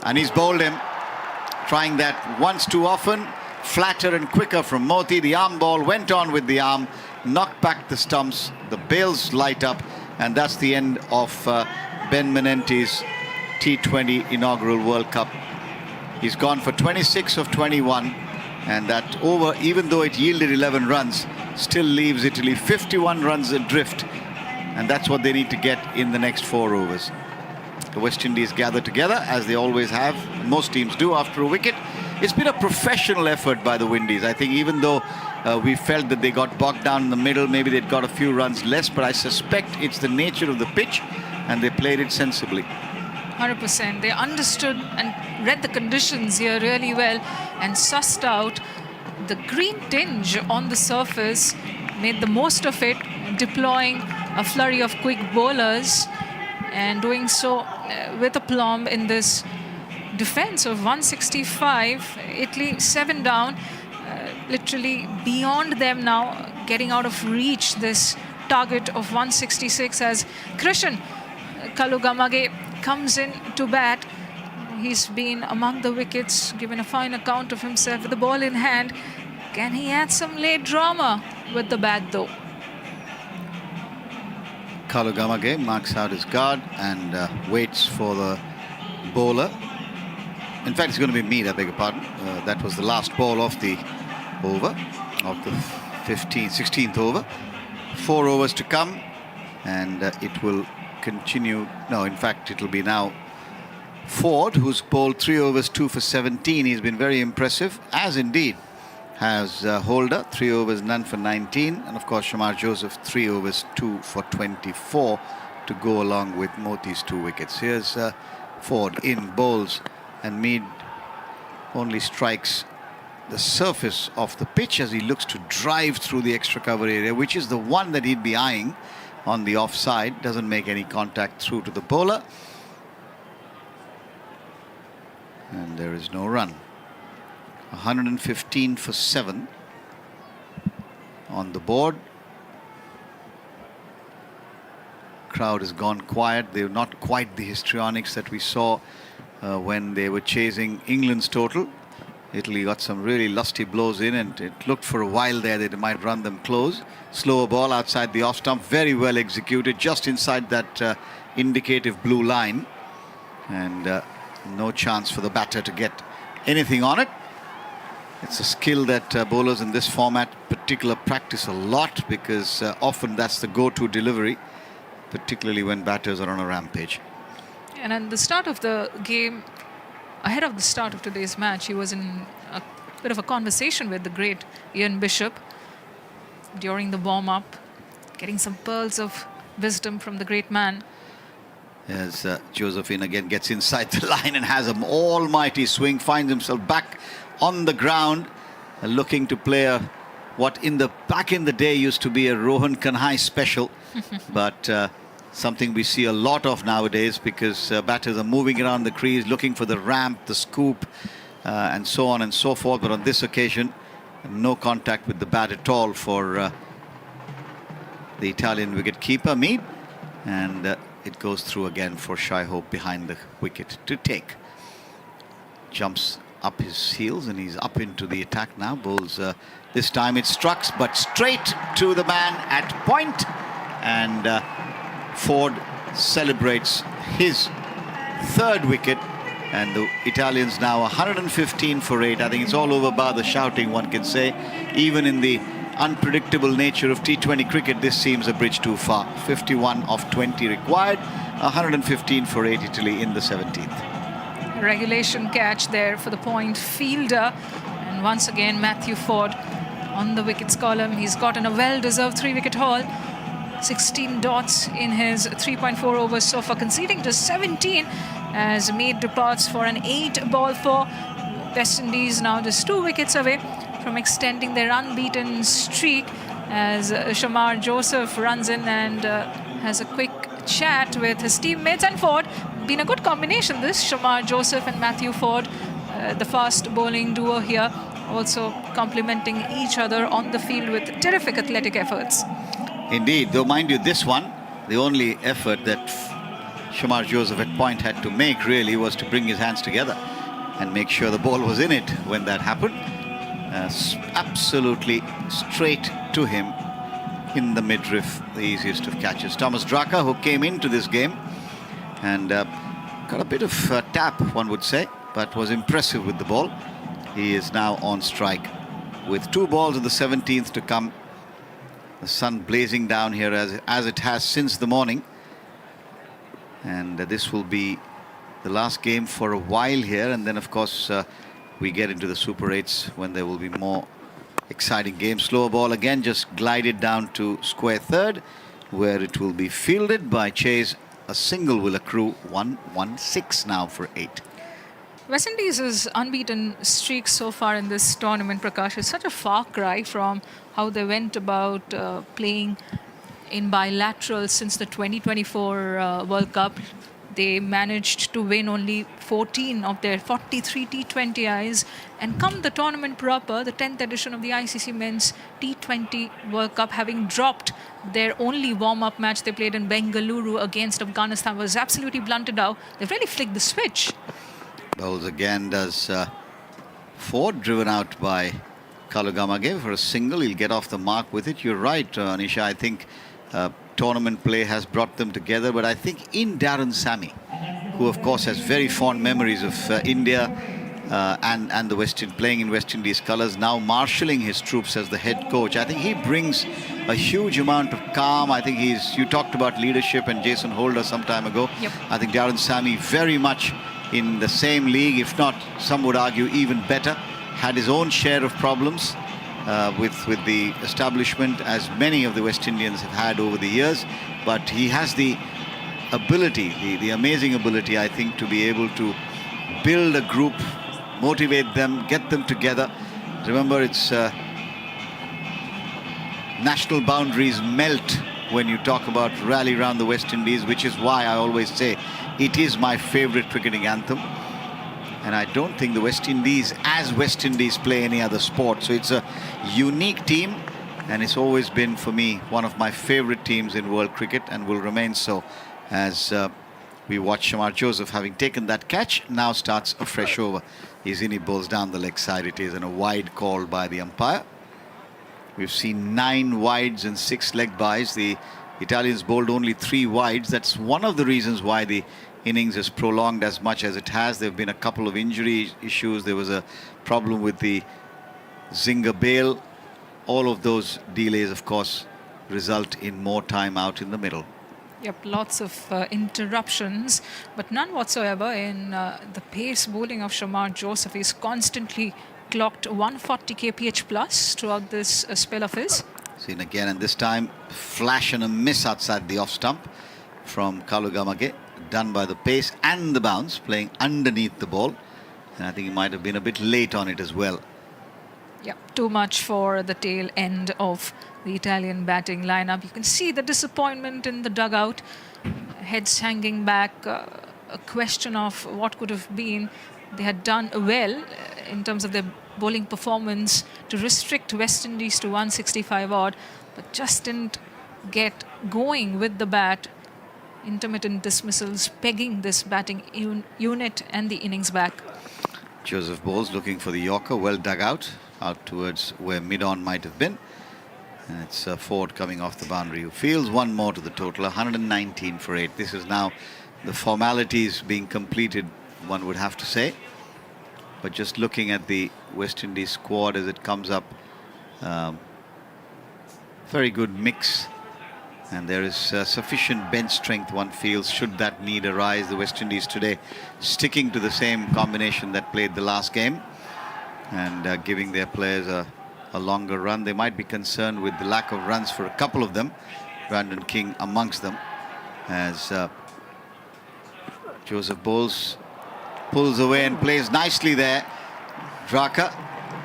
[SPEAKER 6] And he's bowled him, trying that once too often. Flatter and quicker from Moti. The arm ball went on with the arm, knocked back the stumps. The bails light up, and that's the end of Ben Manenti's T20 inaugural World Cup. He's gone for 26 of 21, and that over, even though it yielded 11 runs, still leaves Italy 51 runs adrift. And that's what they need to get in the next 4 overs. The West Indies gather together, as they always have. Most teams do after a wicket. It's been a professional effort by the Windies. I think even though we felt that they got bogged down in the middle, maybe they'd got a few runs less, but I suspect it's the nature of the pitch, and they played it sensibly.
[SPEAKER 5] 100%. They understood and read the conditions here really well and sussed out the green tinge on the surface, made the most of it, deploying a flurry of quick bowlers and doing so with aplomb in this defense of 165. Italy 7 down, literally beyond them now, getting out of reach this target of 166 as Krishan Kalugamage comes in to bat. He's been among the wickets, given a fine account of himself with the ball in hand. Can he add some late drama with the bat though?
[SPEAKER 6] Kalugamage marks out his guard and waits for the bowler. In fact, it's going to be Mead, I beg your pardon. That was the last ball of the over, of the 16th over. 4 overs to come, and it will continue. No, in fact, it will be now Ford, who's bowled 3 overs, 2 for 17. He's been very impressive, as indeed has Holder, 3 overs, none for 19. And of course, Shamar Joseph, 3 overs, 2 for 24 to go along with Moti's 2 wickets. Here's Ford in, bowls, and Mead only strikes the surface of the pitch as he looks to drive through the extra cover area, which is the one that he'd be eyeing on the offside. Doesn't make any contact through to the bowler. And there is no run. 115 for 7 on the board. Crowd has gone quiet. They're not quite the histrionics that we saw when they were chasing England's total. Italy got some really lusty blows in, and it looked for a while there that it might run them close. Slower ball outside the off stump, very well executed, just inside that indicative blue line, and no chance for the batter to get anything on it. It's a skill that bowlers in this format particular practice a lot, because often that's the go-to delivery, particularly when batters are on a rampage.
[SPEAKER 5] And at the start of the game, ahead of the start of today's match, he was in a bit of a conversation with the great Ian Bishop during the warm-up, getting some pearls of wisdom from the great man.
[SPEAKER 6] As Josephine again gets inside the line and has an almighty swing, finds himself back on the ground, looking to play what back in the day used to be a Rohan Kanhai special, but something we see a lot of nowadays, because batters are moving around the crease, looking for the ramp, the scoop, and so on and so forth. But on this occasion, no contact with the bat at all for the Italian wicket-keeper, Mead, and it goes through again for Shai Hope behind the wicket to take. Jumps up his heels and he's up into the attack now. Bowls, this time it struck, but straight to the man at point. And Ford celebrates his third wicket. And the Italians now 115 for 8. I think it's all over bar the shouting, one can say. Even in the unpredictable nature of T20 cricket, this seems a bridge too far. 51 of 20 required, 115 for 8 Italy in the 17th.
[SPEAKER 5] Regulation catch there for the point fielder. And once again, Matthew Ford on the wickets column. He's gotten a well-deserved 3-wicket haul. 16 dots in his 3.4 overs so far, conceding just 17 as Mead departs for an 8-ball 4. West Indies now just 2 wickets away from extending their unbeaten streak, as Shamar Joseph runs in and has a quick chat with his teammates. And Ford, been a good combination this, Shamar Joseph and Matthew Ford, the fast bowling duo here, also complementing each other on the field with terrific athletic efforts.
[SPEAKER 6] Indeed, though mind you, this one, the only effort that Shamar Joseph at point had to make really was to bring his hands together and make sure the ball was in it when that happened. Absolutely straight to him in the midriff, the easiest of catches. Thomas Draka, who came into this game and got a bit of tap, one would say, but was impressive with the ball. He is now on strike with 2 balls in the 17th to come. The sun blazing down here as it has since the morning. And this will be the last game for a while here. And then, of course, we get into the Super 8s when there will be more exciting games. Slower ball again, just glided down to square third, where it will be fielded by Chase. A single will accrue. 1-1-6 now for 8.
[SPEAKER 5] West Indies' unbeaten streak so far in this tournament, Prakash, is such a far cry from how they went about playing in bilaterals since the 2024 World Cup. They managed to win only 14 of their 43 T20Is. And come the tournament proper, the 10th edition of the ICC Men's T20 World Cup, having dropped their only warm-up match they played in Bengaluru against Afghanistan, was absolutely blunted out. They've really flicked the switch.
[SPEAKER 6] Bowls again does Ford, driven out by Kalugamage for a single. He'll get off the mark with it. You're right, Anisha. I think tournament play has brought them together, but I think in Darren Sammy, who of course has very fond memories of India and the playing in West Indies colours, now marshalling his troops as the head coach. I think he brings a huge amount of calm. I think you talked about leadership and Jason Holder some time ago.
[SPEAKER 5] Yep.
[SPEAKER 6] I think Darren Sammy very much in the same league, if not, some would argue, even better. Had his own share of problems with the establishment, as many of the West Indians have had over the years. But he has the ability, the amazing ability, I think, to be able to build a group, motivate them, get them together. Remember, it's national boundaries melt when you talk about rally round the West Indies, which is why I always say it is my favorite cricketing anthem. And I don't think the West Indies, as West Indies, play any other sport. So it's a unique team, and it's always been, for me, one of my favorite teams in world cricket, and will remain so as we watch Shamar Joseph, having taken that catch, now starts a fresh over. He's in, he bowls down the leg side. It is, and a wide call by the umpire. We've seen 9 wides and 6 leg byes. The Italians bowled only 3 wides. That's one of the reasons why the innings is prolonged as much as it has. There have been a couple of injury issues. There was a problem with the Zinger bail. All of those delays, of course, result in more time out in the middle.
[SPEAKER 5] Yep, lots of interruptions, but none whatsoever in the pace bowling of Shamar Joseph. He's constantly clocked 140 kph plus throughout this spell of his.
[SPEAKER 6] Seen again, and this time flash and a miss outside the off stump from Kalugamage. done by the pace and the bounce, playing underneath the ball. And I think he might have been a bit late on it as well.
[SPEAKER 5] Yeah, too much for the tail end of the Italian batting lineup. You can see the disappointment in the dugout, heads hanging back, a question of what could have been. They had done well in terms of their bowling performance to restrict West Indies to 165 odd, but just didn't get going with the bat. Intermittent dismissals pegging this batting unit and the innings back.
[SPEAKER 6] Joseph Bowles looking for the Yorker, well dug out towards where mid-on might have been. And it's Ford coming off the boundary, who fields one more to the total, 119 for 8. This is now the formalities being completed, one would have to say. But just looking at the West Indies squad as it comes up, very good mix. And there is sufficient bench strength, one feels, should that need arise. The West Indies today sticking to the same combination that played the last game and giving their players a longer run. They might be concerned with the lack of runs for a couple of them, Brandon King amongst them, as Joseph Bowles pulls away and plays nicely there. Draka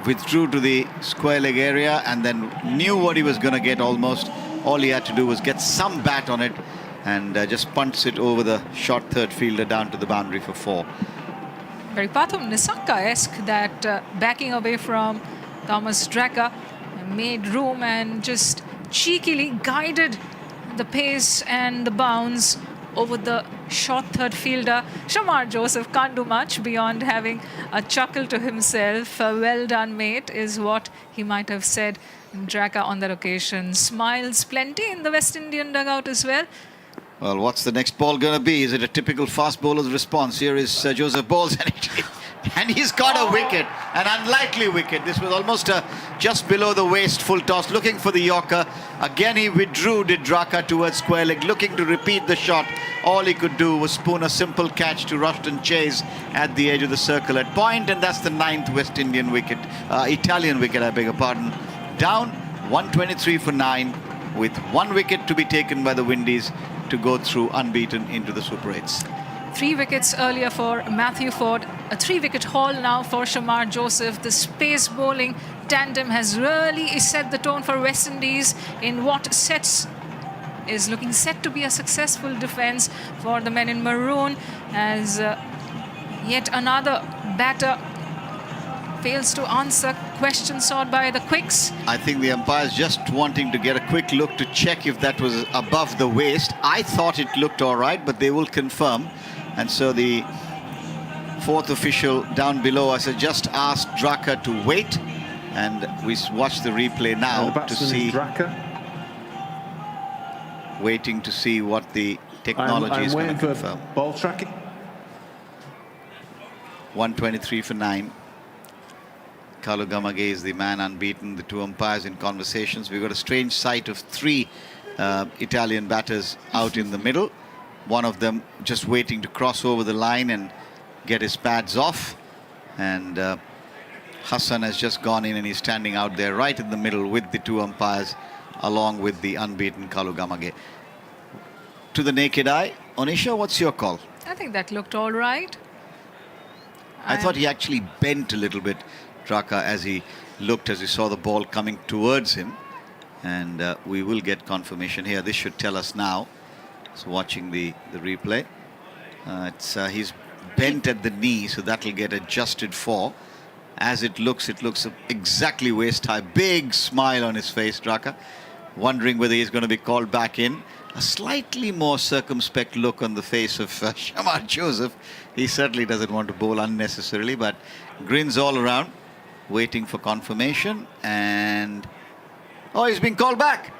[SPEAKER 6] withdrew to the square leg area and then knew what he was going to get almost. All he had to do was get some bat on it and just punts it over the short third fielder down to the boundary for 4.
[SPEAKER 5] Very Pathum Nissanka-esque, that backing away from Thomas Draka made room and just cheekily guided the pace and the bounce over the short third fielder. Shamar Joseph can't do much beyond having a chuckle to himself. Well done, mate, is what he might have said. Draka on that occasion smiles plenty in the West Indian dugout as well.
[SPEAKER 6] Well, what's the next ball going to be? Is it a typical fast bowler's response? Here is Joseph Bowles, and he's got a wicket, an unlikely wicket. This was almost just below the waist, full toss, looking for the Yorker. Again, he withdrew, did Draka towards square leg, looking to repeat the shot. All he could do was spoon a simple catch to Rushton Chase at the edge of the circle at point, and that's the 9th West Indian wicket, Italian wicket, I beg your pardon. Down 123 for 9, with 1 wicket to be taken by the Windies to go through unbeaten into the Super 8s.
[SPEAKER 5] 3 wickets earlier for Matthew Ford, a 3-wicket haul now for Shamar Joseph. The space bowling tandem has really set the tone for West Indies in what is looking set to be a successful defence for the men in maroon, as yet another batter fails to answer questions sought by the quicks.
[SPEAKER 6] I think the umpire's just wanting to get a quick look to check if that was above the waist. I thought it looked all right, but they will confirm. And so the 4th official down below us has just asked Draka to wait. And we watch the replay now to see. Waiting to see what the technology is going to confirm.
[SPEAKER 7] Ball tracking.
[SPEAKER 6] 123 for 9. Kalu Gamage is the man unbeaten. The 2 umpires in conversations. We've got a strange sight of 3 Italian batters out in the middle. One of them just waiting to cross over the line and get his pads off. And Hassan has just gone in and he's standing out there right in the middle with the 2 umpires along with the unbeaten Kalu Gamage. To the naked eye, Onisha, what's your call?
[SPEAKER 5] I think that looked all right.
[SPEAKER 6] I thought he actually bent a little bit, Draka, as he looked, as he saw the ball coming towards him. And we will get confirmation here. This should tell us now. So watching the replay. He's bent at the knee, so that'll get adjusted for. As it looks exactly waist high. Big smile on his face, Draka, wondering whether he's going to be called back in. A slightly more circumspect look on the face of Shamar Joseph. He certainly doesn't want to bowl unnecessarily, but grins all around, waiting for confirmation. And oh, he's been called back.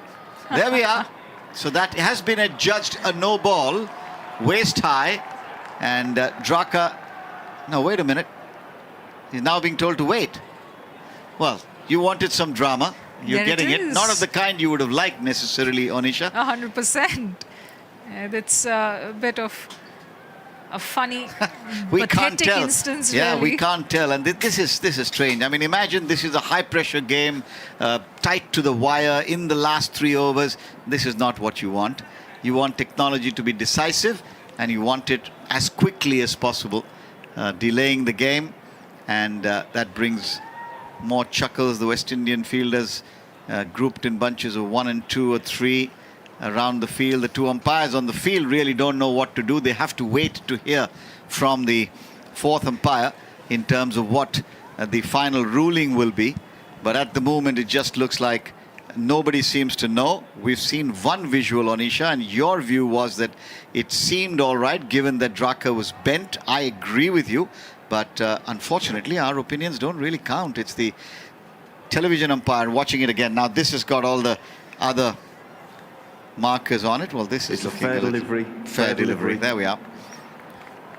[SPEAKER 6] There we are. So that has been adjudged a no ball, waist high. And Draka, no, wait a minute. He's now being told to wait. Well, you wanted some drama. You're getting it. Not of the kind you would have liked necessarily, Onisha.
[SPEAKER 5] 100%. It's a bit of a funny,
[SPEAKER 6] we can't
[SPEAKER 5] pathetic
[SPEAKER 6] tell.
[SPEAKER 5] instance,
[SPEAKER 6] Yeah,
[SPEAKER 5] really.
[SPEAKER 6] we can't tell. And this is strange. I mean, imagine this is a high-pressure game, tight to the wire in the last 3 overs. This is not what you want. You want technology to be decisive. and you want it as quickly as possible, delaying the game, and that brings more chuckles. The West Indian fielders grouped in bunches of 1 and 2 or 3 around the field. The two umpires on the field really don't know what to do. They have to wait to hear from the fourth umpire in terms of what the final ruling will be. But at the moment, it just looks like nobody seems to know. We've seen one visual on Isha, and your view was that it seemed all right, given that Draka was bent. I agree with you, but unfortunately, our opinions don't really count. It's the television umpire watching it again. Now, this has got all the other markers on it. Well, this is looking
[SPEAKER 7] fair delivery.
[SPEAKER 6] Fair delivery. There we are.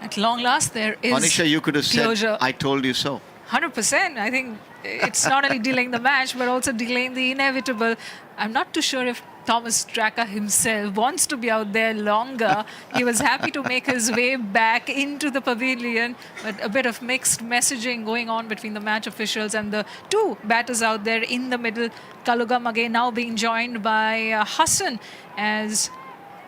[SPEAKER 5] At long last, there is
[SPEAKER 6] Anisha, you could have
[SPEAKER 5] closure.
[SPEAKER 6] said, I told you so.
[SPEAKER 5] 100%. I think it's not only delaying the match, but also delaying the inevitable. I'm not too sure if Thomas Draka himself wants to be out there longer. He was happy to make his way back into the pavilion, but a bit of mixed messaging going on between the match officials and the two batters out there in the middle. Kalugamage now being joined by Hassan as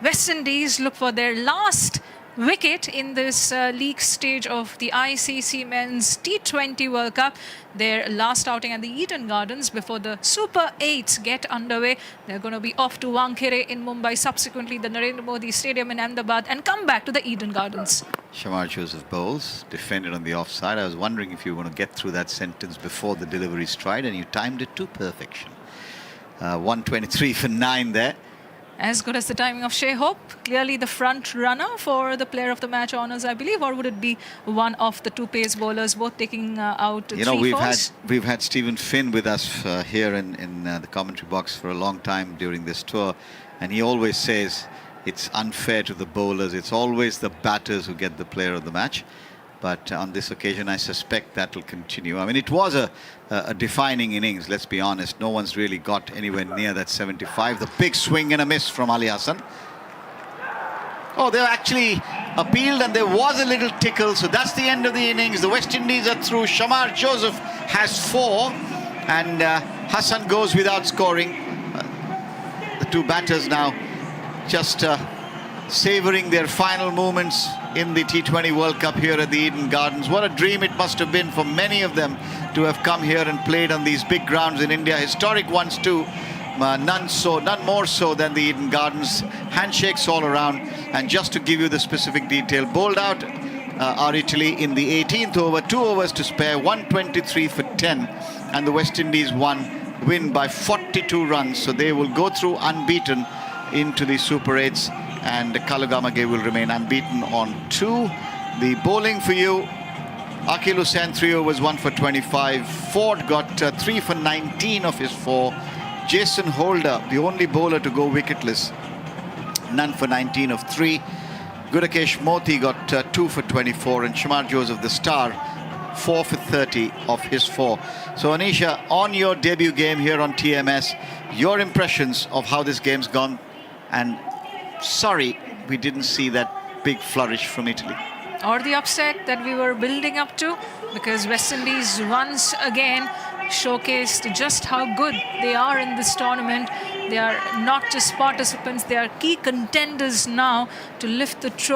[SPEAKER 5] West Indies look for their last wicket in this league stage of the ICC Men's T20 World Cup. Their last outing at the Eden Gardens before the Super 8s get underway. They're going to be off to Wankhede in Mumbai, subsequently the Narendra Modi Stadium in Ahmedabad, and come back to the Eden Gardens.
[SPEAKER 6] Shamar Joseph bowls, defended on the offside. I was wondering if you were going to get through that sentence before the delivery stride, and you timed it to perfection. 123 for 9 there.
[SPEAKER 5] As good as the timing of Shea Hope, clearly the front runner for the player of the match honours, I believe, or would it be one of the two pace bowlers, both taking out
[SPEAKER 6] you know,
[SPEAKER 5] three fours?
[SPEAKER 6] we've had Stephen Finn with us here in the commentary box for a long time during this tour, and he always says it's unfair to the bowlers. It's always the batters who get the player of the match. But on this occasion, I suspect that will continue. I mean, it was a defining innings, let's be honest. No one's really got anywhere near that 75. The big swing and a miss from Ali Hassan. Oh, they actually appealed, and there was a little tickle. So that's the end of the innings. The West Indies are through. Shamar Joseph has 4, and Hassan goes without scoring. The two batters now just savouring their final moments in the T20 World Cup here at the Eden Gardens. What a dream it must have been for many of them to have come here and played on these big grounds in India. Historic ones too. None more so than the Eden Gardens. Handshakes all around. And just to give you the specific detail, bowled out are Italy in the 18th over, 2 overs to spare, 123 for 10. And the West Indies win by 42 runs. So they will go through unbeaten into the Super 8s. And Kalugamage will remain unbeaten on 2. The bowling for you, Akil Hussain, 3 overs, 1 for 25. Ford got 3 for 19 of his 4. Jason Holder, the only bowler to go wicketless, none for 19 of 3. Gudakesh Moti got 2 for 24. And Shamar Joseph, the star, 4 for 30 of his 4. So Anisha, on your debut game here on TMS, your impressions of how this game's gone. And sorry, we didn't see that big flourish from Italy.
[SPEAKER 5] Or the upset that we were building up to, because West Indies once again showcased just how good they are in this tournament. They are not just participants, they are key contenders now to lift the trophy.